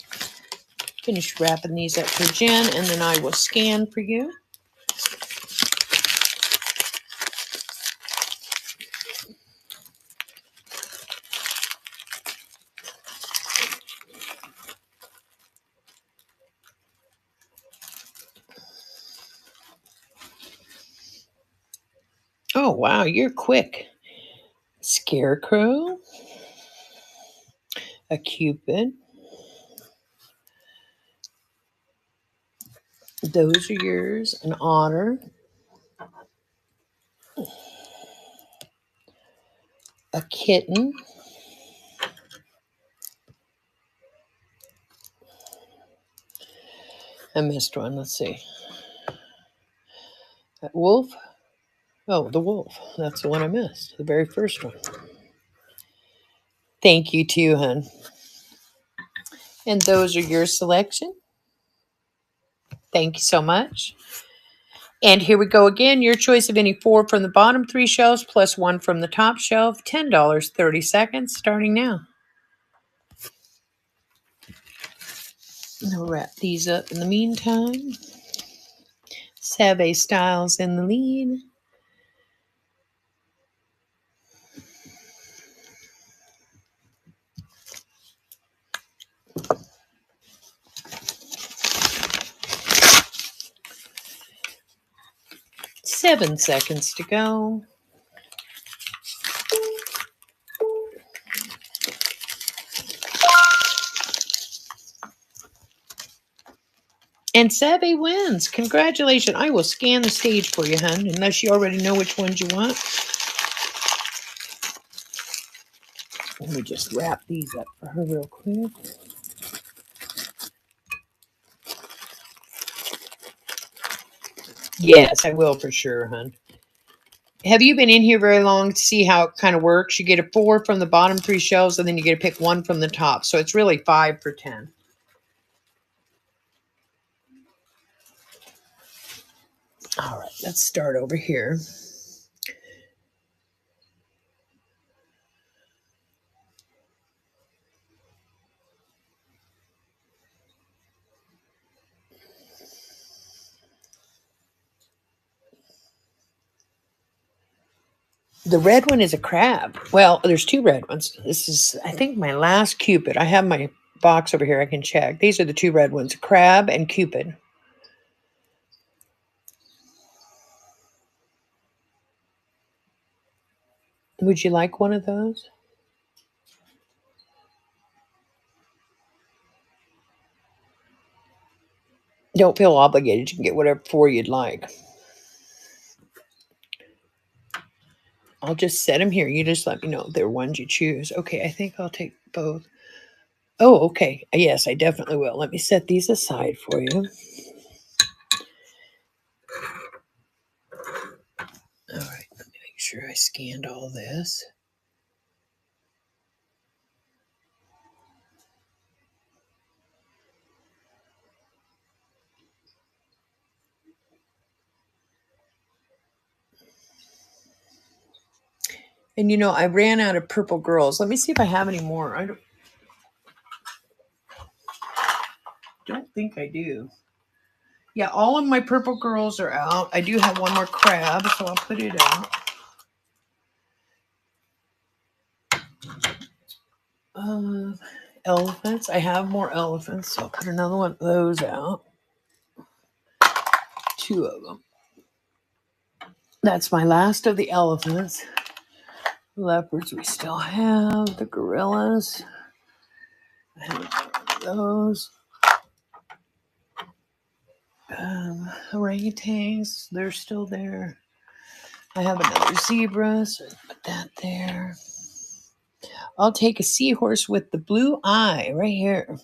Finish wrapping these up for Jen, and then I will scan for you. Oh, wow, you're quick. Scarecrow, a Cupid. Those are yours. An otter, a kitten, I missed one. Let's see. A wolf. Oh, the wolf. That's the one I missed. The very first one. Thank you to you, hun. And those are your selection. Thank you so much. And here we go again. Your choice of any 4 from the bottom 3 shelves plus 1 from the top shelf. $10, 30 seconds, starting now. And I'll wrap these up in the meantime. Save Styles in the lead. Seven seconds to go. And Savvy wins. Congratulations. I will scan the stage for you, hun, unless you already know which ones you want. Let me just wrap these up for her real quick. Yes, I will for sure, hun. Have you been in here very long to see how it kind of works? You get a 4 from the bottom 3 shelves, and then you get to pick 1 from the top. So it's really 5 for 10. All right, let's start over here. The red one is a crab. Well, there's two red ones. This is, I think, my last Cupid. I have my box over here. I can check. These are the two red ones, crab and Cupid. Would you like one of those? Don't feel obligated. You can get whatever four you'd like. I'll just set them here. You just let me know if they're ones you choose. Okay, I think I'll take both. Oh, okay. Yes, I definitely will. Let me set these aside for you. All right, let me make sure I scanned all this. And I ran out of purple girls. Let me see if I have any more. I don't think I do. Yeah, all of my purple girls are out. I do have one more crab, so I'll put it out. Elephants. I have more elephants, so I'll put another one of those out. Two of them. That's my last of the elephants. Leopards we still have. The gorillas. I have those. Orangutans, they're still there. I have another zebra, so put that there. I'll take a seahorse with the blue eye right here.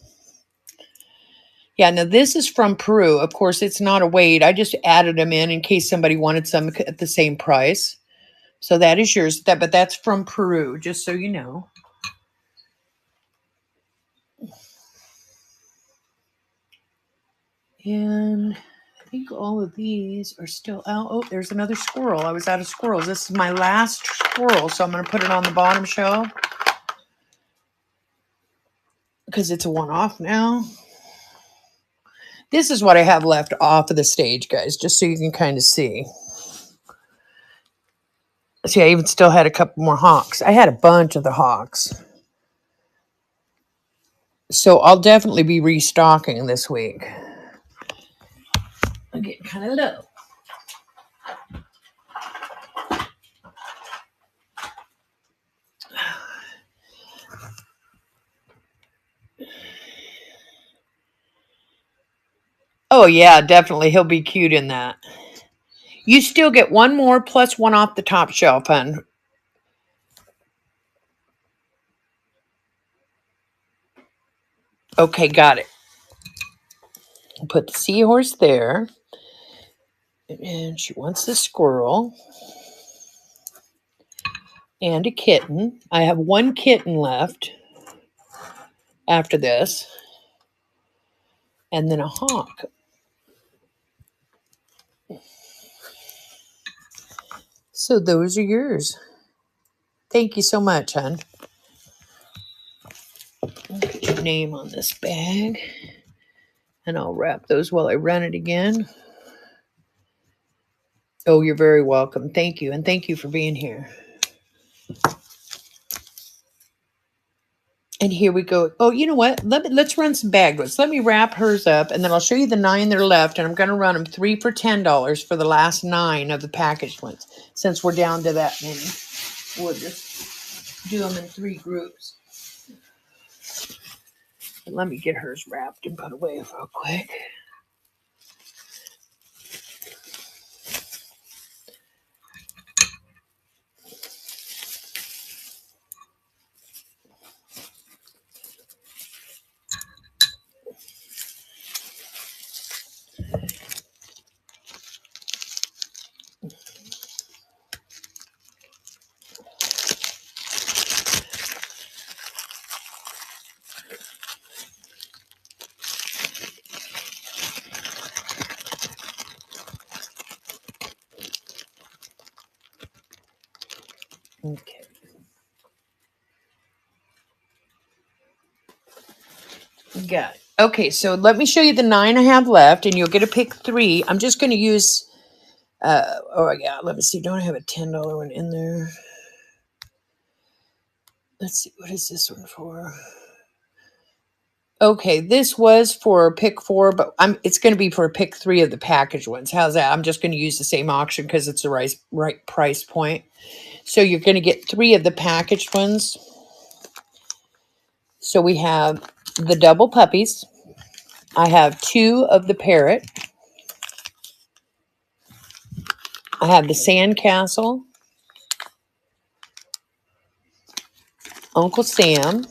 Yeah, now this is from Peru. Of course, it's not a weight. I just added them in case somebody wanted some at the same price. So that is yours. But that's from Peru, just so you know. And I think all of these are still out. Oh, there's another squirrel. I was out of squirrels. This is my last squirrel, so I'm going to put it on the bottom shelf because it's a one-off now. This is what I have left off of the stage, guys, just so you can kind of see. See, I even still had a couple more hawks. I had a bunch of the hawks. So I'll definitely be restocking this week. I'm getting kind of low. Oh, yeah, definitely. He'll be cute in that. You still get one more plus one off the top shelf, hon. Okay, got it. Put the seahorse there. And she wants the squirrel. And a kitten. I have one kitten left after this. And then a hawk. So those are yours. Thank you so much, hon. Put your name on this bag. And I'll wrap those while I run it again. Oh, you're very welcome. Thank you. And thank you for being here. And here we go. Oh, you know what? Let's run some bag goods. Let me wrap hers up, and then I'll show you the 9 that are left. And I'm going to run them 3 for $10 for the last 9 of the packaged ones. Since we're down to that many, we'll just do them in 3 groups. But let me get hers wrapped and put away real quick. Okay. Got it. Okay, so let me show you the 9 I have left, and you'll get to pick 3. I'm just going to use Oh, yeah. Let me see. Don't I have a $10 one in there? Let's see. What is this one for? Okay, this was for pick 4, but it's going to be for pick 3 of the package ones. How's that? I'm just going to use the same auction because it's the right price point. So you're going to get 3 of the packaged ones. So we have the double puppies. I have 2 of the parrot. I have the sandcastle, Uncle Sam.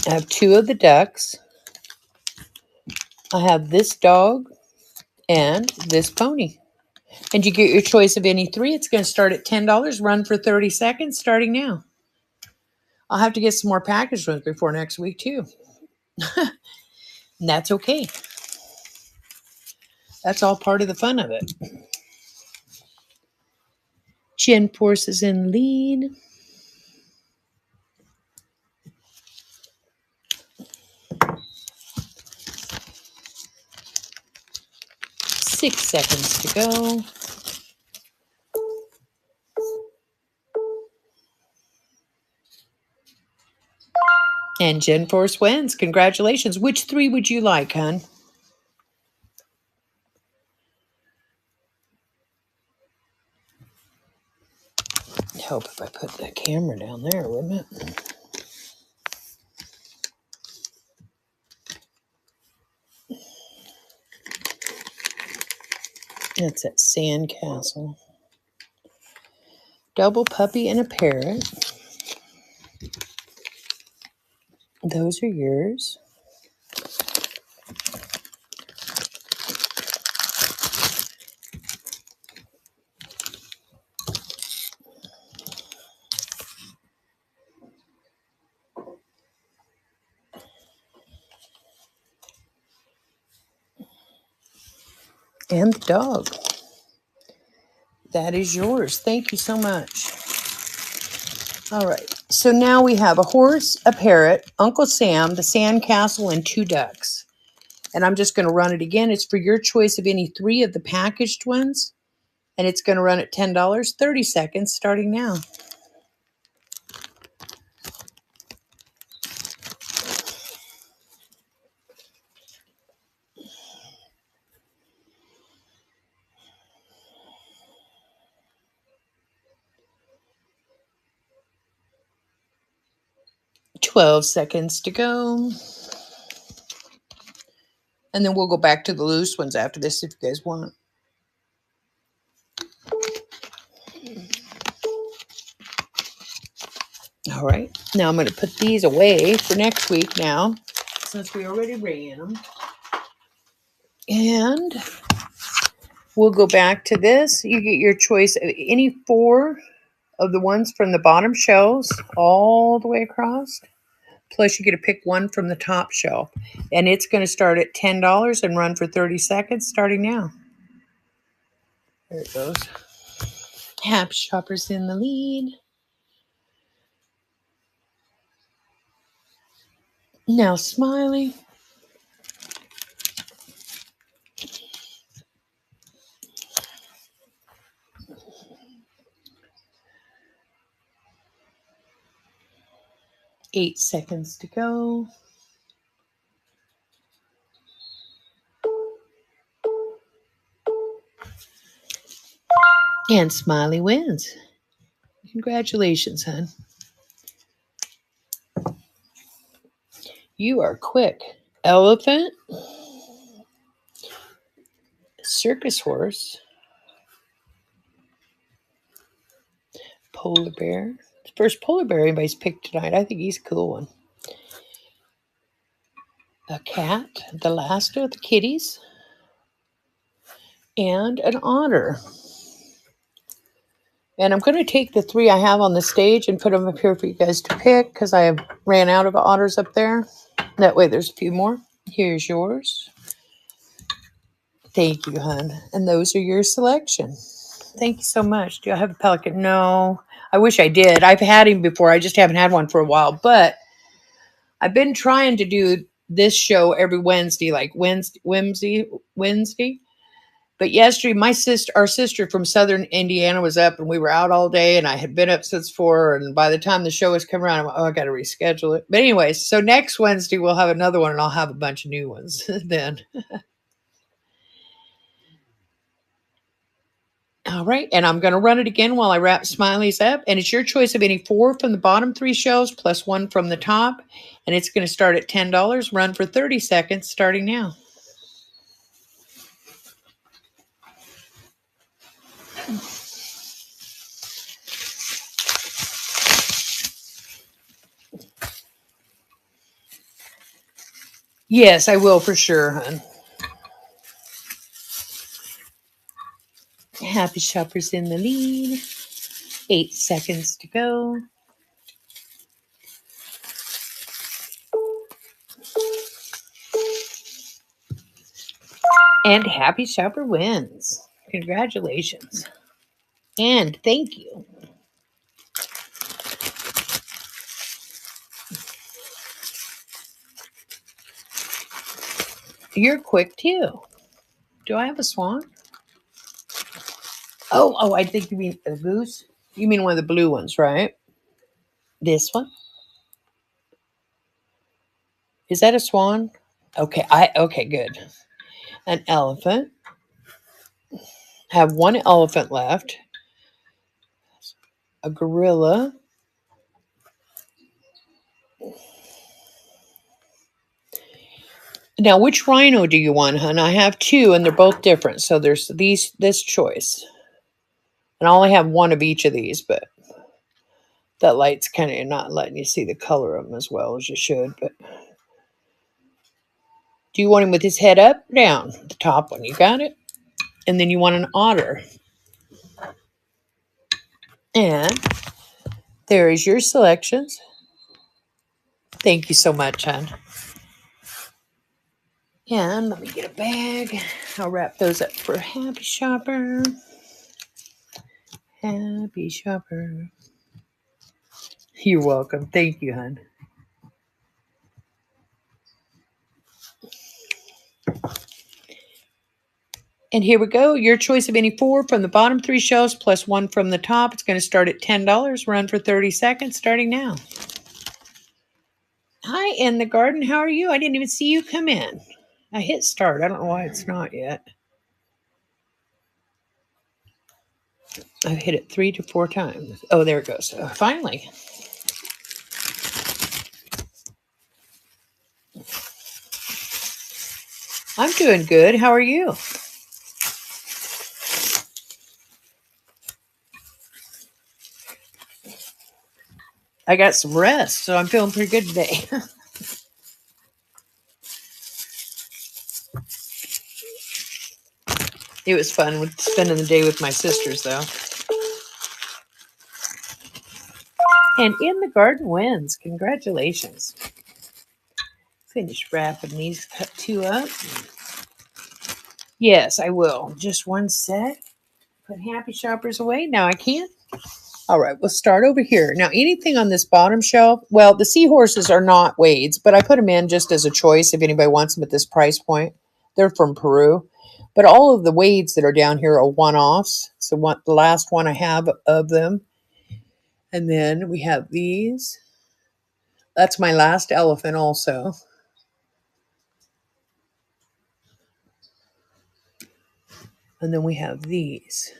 I have 2 of the ducks. I have this dog and this pony. And you get your choice of any 3. It's going to start at $10, run for 30 seconds, starting now. I'll have to get some more packaged ones before next week, too. And that's okay. That's all part of the fun of it. Jen Force is in lead. Six seconds to go. And Jen Force wins. Congratulations. Which 3 would you like, hon? Help if I put the camera down there, wouldn't it? That's that sandcastle. Double puppy and a parrot. Those are yours. And the dog. That is yours. Thank you so much. All right. So now we have a horse, a parrot, Uncle Sam, the sandcastle, and 2 ducks. And I'm just going to run it again. It's for your choice of any 3 of the packaged ones. And it's going to run at $10, 30 seconds, starting now. $12 seconds to go. And then we'll go back to the loose ones after this if you guys want. All right. Now I'm going to put these away for next week now, since we already ran them. And we'll go back to this. You get your choice of any 4 of the ones from the bottom shelves all the way across. Plus you get to pick 1 from the top shelf. And it's going to start at $10 and run for 30 seconds, starting now. There it goes. Happy Shopper's in the lead. Now Smiley. $8 seconds to go. And Smiley wins. Congratulations, hon. You are quick. Elephant. Circus horse. Polar bear. The first polar bear anybody's picked tonight. I think he's a cool one. A cat. The last of the kitties. And an otter. And I'm going to take the 3 I have on the stage and put them up here for you guys to pick because I have ran out of otters up there. That way there's a few more. Here's yours. Thank you, hon. And those are your selection. Thank you so much. Do I have a pelican? No. I wish I did. I've had him before. I just haven't had one for a while. But I've been trying to do this show every Wednesday, like Wednesday. But yesterday, our sister from Southern Indiana was up, and we were out all day, and I had been up since 4. And by the time the show was coming around, I'm like, oh, I got to reschedule it. But anyways, so next Wednesday we'll have another one, and I'll have a bunch of new ones then. All right, and I'm going to run it again while I wrap Smileys up, and it's your choice of any 4 from the bottom 3 shelves plus 1 from the top, and it's going to start at $10. Run for 30 seconds, starting now. Yes, I will for sure, hon. Happy Shopper's in the lead. 8 seconds to go. And Happy Shopper wins. Congratulations. And thank you. You're quick too. Do I have a swan? Oh, I think you mean a goose. You mean one of the blue ones, right? This one? Is that a swan? Okay, okay, good. An elephant. Have one elephant left. A gorilla. Now, which rhino do you want, hon? I have 2, and they're both different. So there's this choice. And I only have 1 of each of these, but that light's kind of not letting you see the color of them as well as you should. But do you want him with his head up or down? The top one, you got it? And then you want an otter. And there is your selections. Thank you so much, hon. And let me get a bag. I'll wrap those up for Happy Shopper. Happy Shopper. You're welcome. Thank you, hon. And here we go. Your choice of any 4 from the bottom 3 shelves plus 1 from the top. It's going to start at $10. Run for 30 seconds, starting now. Hi, in the garden. How are you? I didn't even see you come in. I hit start. I don't know why it's not yet. I've hit it 3 to 4 times. Oh, there it goes. Finally. I'm doing good. How are you? I got some rest, so I'm feeling pretty good today. It was fun with spending the day with my sisters, though. And In the Garden wins. Congratulations. Finish wrapping these 2 up. Yes, I will. Just one sec. Put Happy Shoppers away. Now I can. All right, we'll start over here. Now, anything on this bottom shelf, well, the seahorses are not Wade's, but I put them in just as a choice if anybody wants them at this price point. They're from Peru. But all of the Wade's that are down here are one-offs. So the last one I have of them. And then we have these. That's my last elephant also. And then we have these.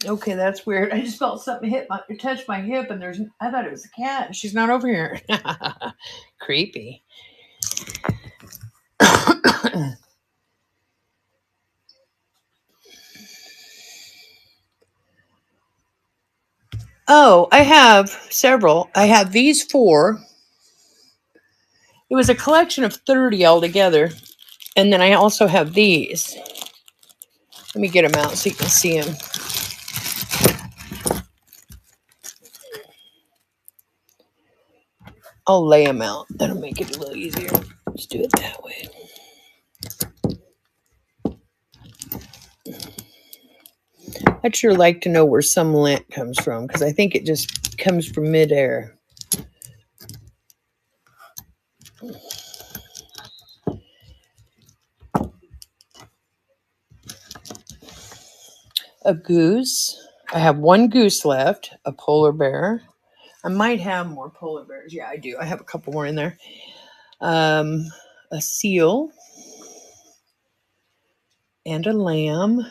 Okay, that's weird. I just felt something touch my hip, and I thought it was a cat, and she's not over here. Creepy. Oh, I have several. I have these 4. It was a collection of 30 altogether. And then I also have these. Let me get them out so you can see them. I'll lay them out. That'll make it a little easier. Let's do it that way. I'd sure like to know where some lint comes from, because I think it just comes from midair. A goose. I have one goose left. A polar bear. I might have more polar bears. Yeah, I do. I have a couple more in there. A seal. And a lamb.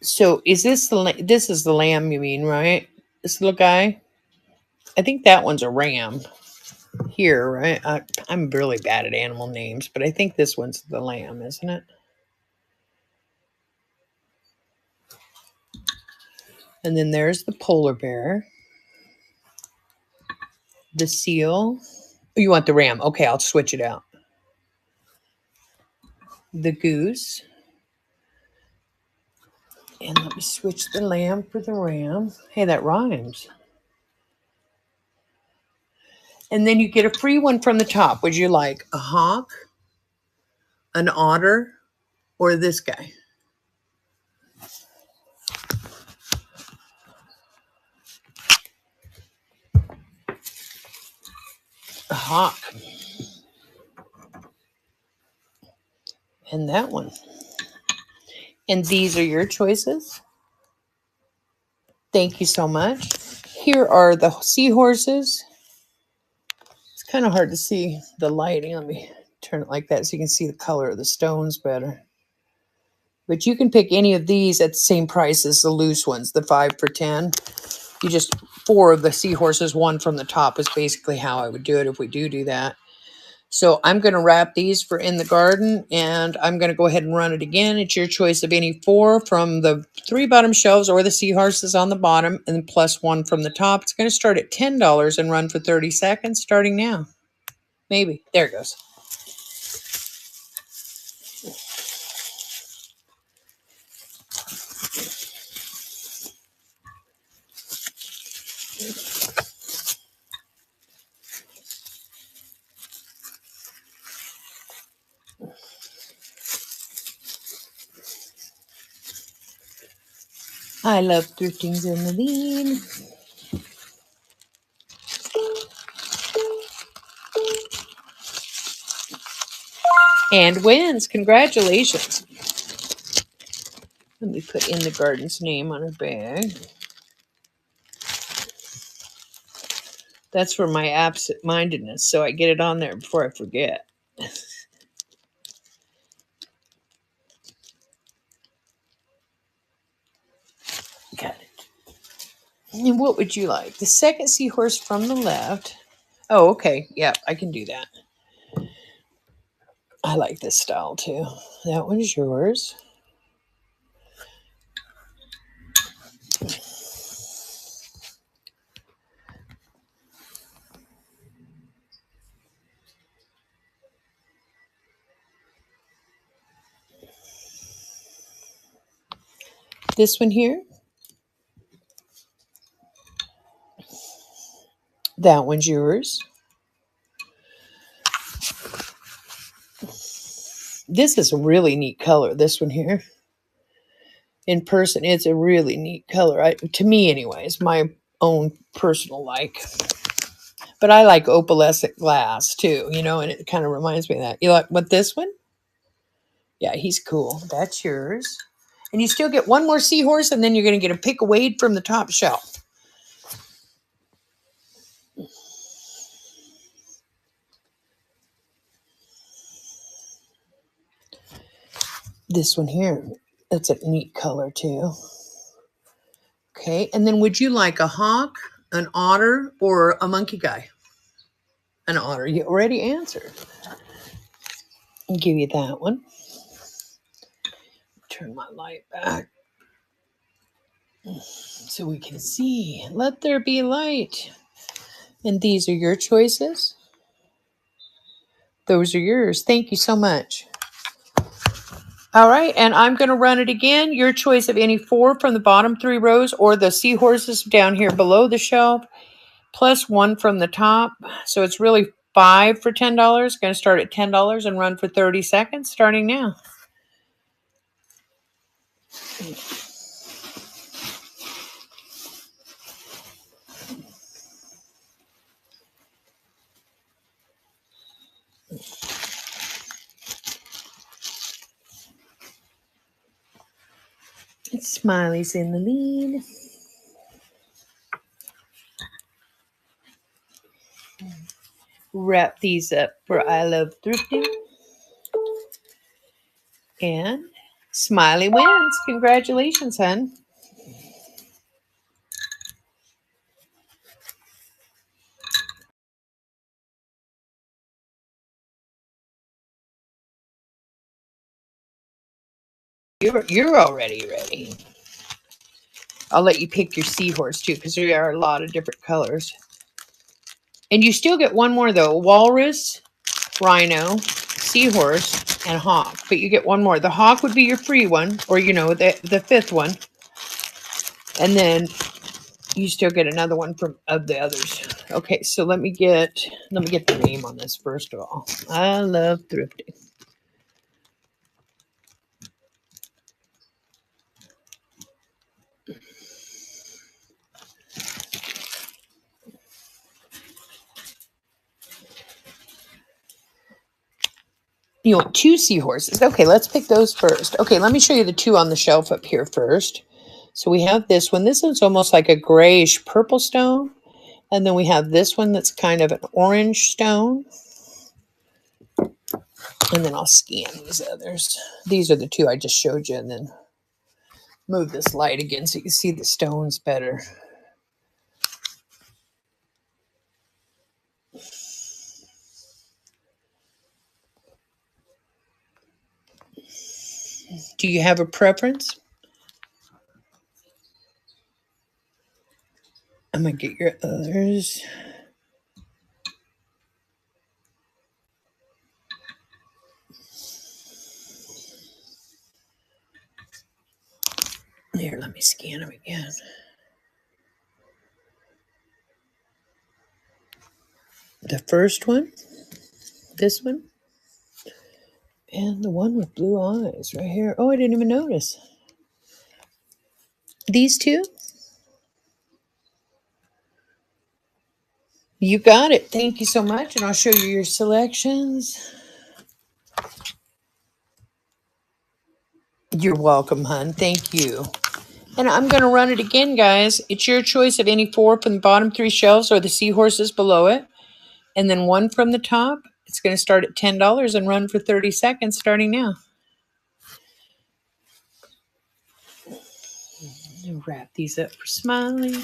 So is this this is the lamb you mean, right? This little guy? I think that one's a ram here, right? I'm really bad at animal names, but I think this one's the lamb, isn't it? And then there's the polar bear. The seal. Oh, you want the ram. Okay, I'll switch it out. The goose. And let me switch the lamb for the ram. Hey, that rhymes. And then you get a free one from the top. Would you like a hawk, an otter, or this guy? A hawk. And that one. And these are your choices. Thank you so much. Here are the seahorses. It's kind of hard to see the lighting. Let me turn it like that so you can see the color of the stones better. But you can pick any of these at the same price as the loose ones, the 5 for 10. You just, 4 of the seahorses, 1 from the top is basically how I would do it if we do that. So I'm going to wrap these for in the garden, and I'm going to go ahead and run it again. It's your choice of any 4 from the 3 bottom shelves or the seahorses on the bottom, and then plus 1 from the top. It's going to start at $10 and run for 30 seconds starting now. Maybe. There it goes. I love thrifting Zinnaline. And wins. Congratulations. Let me put In the Garden's name on her bag. That's for my absent-mindedness, so I get it on there before I forget. Got it. And what would you like? The second seahorse from the left. Oh, okay. Yeah, I can do that. I like this style too. That one's yours. This one here. That one's yours. This is a really neat color, this one here. In person, it's a really neat color. To me, anyways, my own personal like. But I like opalescent glass, too, you know, and it kind of reminds me of that. You like what, this one? Yeah, he's cool. That's yours. And you still get one more seahorse, and then you're going to get a pick a wade from the top shelf. This one here, that's a neat color too. Okay, and then would you like a hawk, an otter, or a monkey guy? An otter. You already answered. I'll give you that one. Turn my light back so we can see. Let there be light. And these are your choices. Those are yours. Thank you so much. All right, and I'm going to run it again. Your choice of any 4 from the bottom 3 rows or the seahorses down here below the shelf, plus 1 from the top. So it's really 5 for $10. Going to start at $10 and run for 30 seconds, starting now. Smiley's in the lead. Wrap these up for I Love Thrifting. And Smiley wins. Congratulations, hon. You're already ready. I'll let you pick your seahorse too, because there are a lot of different colors. And you still get one more though: walrus, rhino, seahorse, and hawk. But you get one more. The hawk would be your free one, or the 5th one. And then you still get another one from of the others. Okay, so let me get the name on this first of all. I Love Thrifting. You want 2 seahorses. Okay, let's pick those first. Okay, let me show you the 2 on the shelf up here first. So we have this one. This one's almost like a grayish purple stone. And then we have this one that's kind of an orange stone. And then I'll scan these others. These are the 2 I just showed you. And then move this light again so you can see the stones better. Do you have a preference? I'm going to get your others. Here, let me scan them again. The first one, this one, and the one with blue eyes right here. Oh, I didn't even notice. These 2? You got it. Thank you so much. And I'll show you your selections. You're welcome, hon. Thank you. And I'm going to run it again, guys. It's your choice of any 4 from the bottom 3 shelves or the seahorses below it. And then 1 from the top. It's going to start at $10 and run for 30 seconds, starting now. I'll wrap these up for Smiley.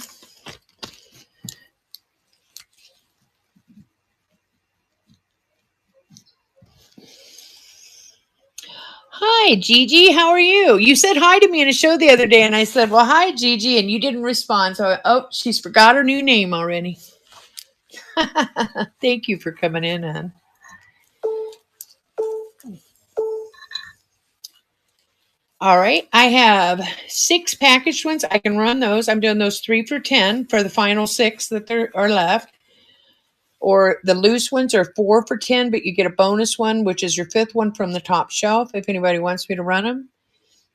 Hi, Gigi. How are you? You said hi to me in a show the other day, and I said, well, hi, Gigi, and you didn't respond. So, she's forgot her new name already. Thank you for coming in, hon. All right. I have 6 packaged ones. I can run those. I'm doing those 3 for 10 for the final 6 that there are left. Or the loose ones are 4 for 10, but you get a bonus one, which is your 5th one from the top shelf, if anybody wants me to run them.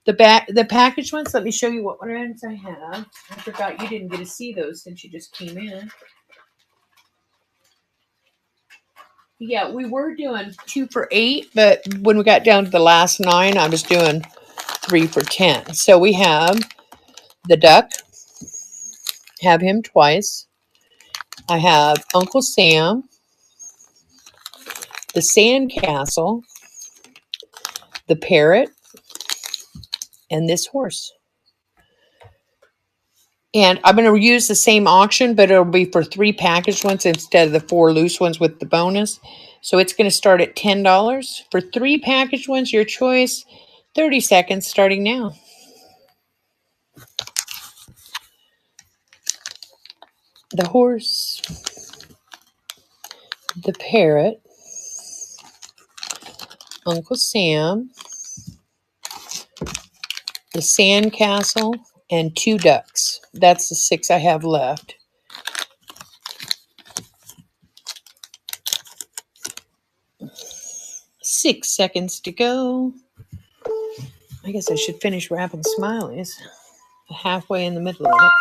The packaged ones, let me show you what ones I have. I forgot you didn't get to see those since you just came in. Yeah, we were doing 2 for 8, but when we got down to the last 9, I was doing 3 for 10. So we have the duck, have him twice. I have Uncle Sam, the sandcastle, the parrot, and this horse. And I'm going to use the same auction, but it'll be for 3 packaged ones instead of the 4 loose ones with the bonus. So it's going to start at $10. For 3 packaged ones, your choice, 30 seconds starting now. The horse, the parrot, Uncle Sam, the sandcastle, and 2 ducks. That's the 6 I have left. Six seconds to go. I guess I should finish wrapping Smileys. Halfway in the middle of it.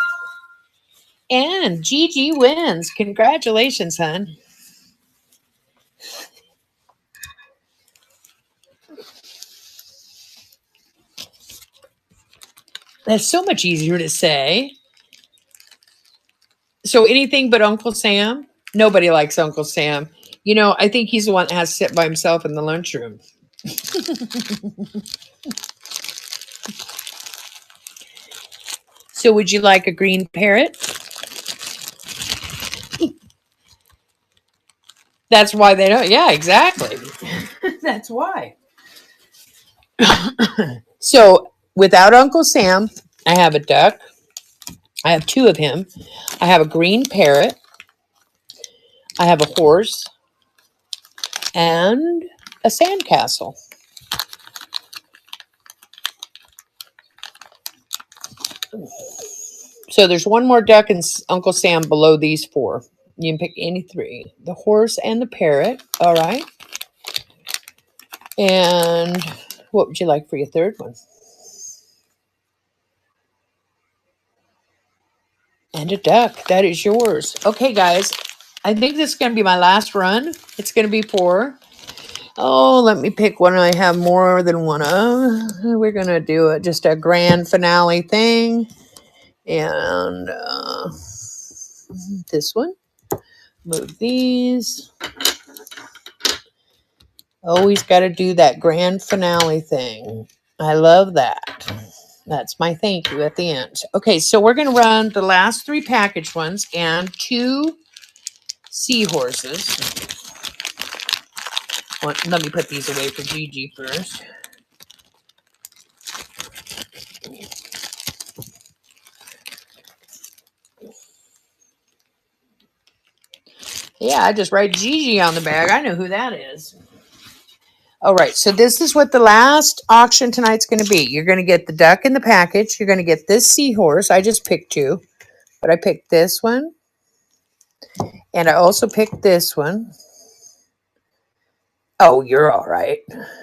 And Gigi wins. Congratulations, hon. That's so much easier to say. So anything but Uncle Sam? Nobody likes Uncle Sam. You know, I think he's the one that has to sit by himself in the lunchroom. So would you like a green parrot? That's why they don't. Yeah, exactly. That's why. So without Uncle Sam, I have a duck. I have 2 of him. I have a green parrot. I have a horse and a sandcastle. So there's one more duck and Uncle Sam below these 4. You can pick any 3. The horse and the parrot. All right. And what would you like for your 3rd one? And a duck. That is yours. Okay, guys. I think this is going to be my last run. It's going to be 4. Oh, let me pick one I have more than one of. We're going to do just a grand finale thing. And this one. Move these. Always got to do that grand finale thing. I love that. That's my thank you at the end. Okay, so we're going to run the last 3 package ones and 2 seahorses. Let me put these away for Gigi first. Yeah, I just write Gigi on the bag. I know who that is. All right, so this is what the last auction tonight's going to be. You're going to get the duck in the package. You're going to get this seahorse. I just picked 2, but I picked this one. And I also picked this one. Oh, you're all right.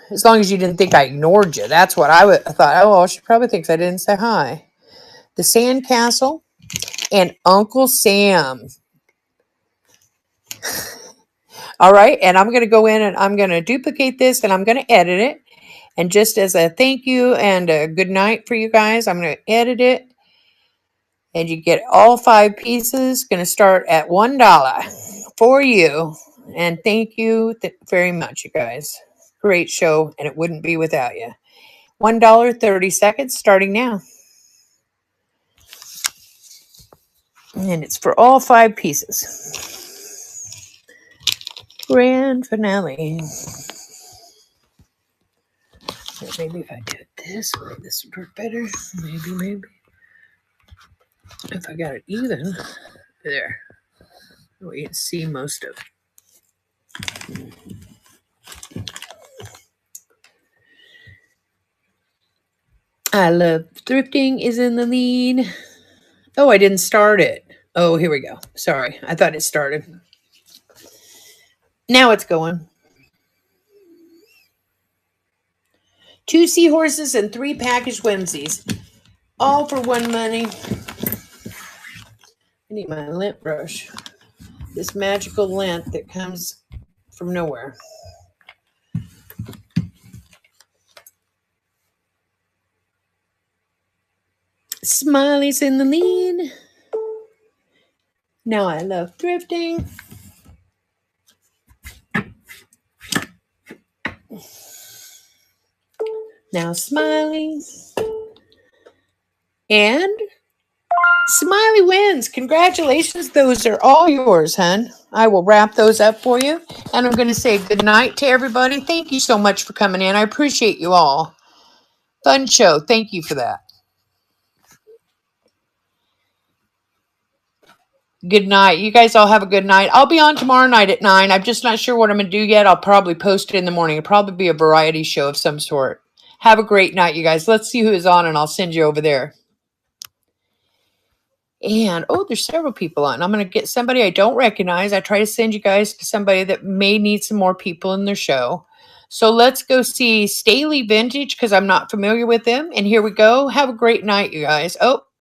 As long as you didn't think I ignored you. That's what I thought. Oh, well, she probably thinks I didn't say hi. The sandcastle and Uncle Sam. All right, and I'm going to go in and I'm going to duplicate this and I'm going to edit it. And just as a thank you and a good night for you guys, I'm going to edit it. And you get all 5 pieces. Going to start at $1 for you. And thank you very much, you guys. Great show, and it wouldn't be without you. $1, 30 seconds, starting now. And it's for all 5 pieces. Grand finale. Maybe if I do it this way, this would work better. Maybe. If I got it even. There. We can see most of it. I love thrifting is in the lead. Oh, I didn't start it. Oh, here we go. Sorry. I thought it started. Now it's going. 2 seahorses and 3 packaged Whimsies. All for one money. I need my lint brush. This magical lint that comes from nowhere. Smiley's in the lead. Now I love thrifting. Now Smiley. And Smiley wins. Congratulations. Those are all yours, hon. I will wrap those up for you. And I'm going to say good night to everybody. Thank you so much for coming in. I appreciate you all. Fun show. Thank you for that. Good night. You guys all have a good night. I'll be on tomorrow night at 9. I'm just not sure what I'm going to do yet. I'll probably post it in the morning. It'll probably be a variety show of some sort. Have a great night, you guys. Let's see who is on, and I'll send you over there. And oh, there's several people on. I'm going to get somebody I don't recognize. I try to send you guys to somebody that may need some more people in their show. So let's go see Staley Vintage because I'm not familiar with them. And here we go. Have a great night, you guys. Oh,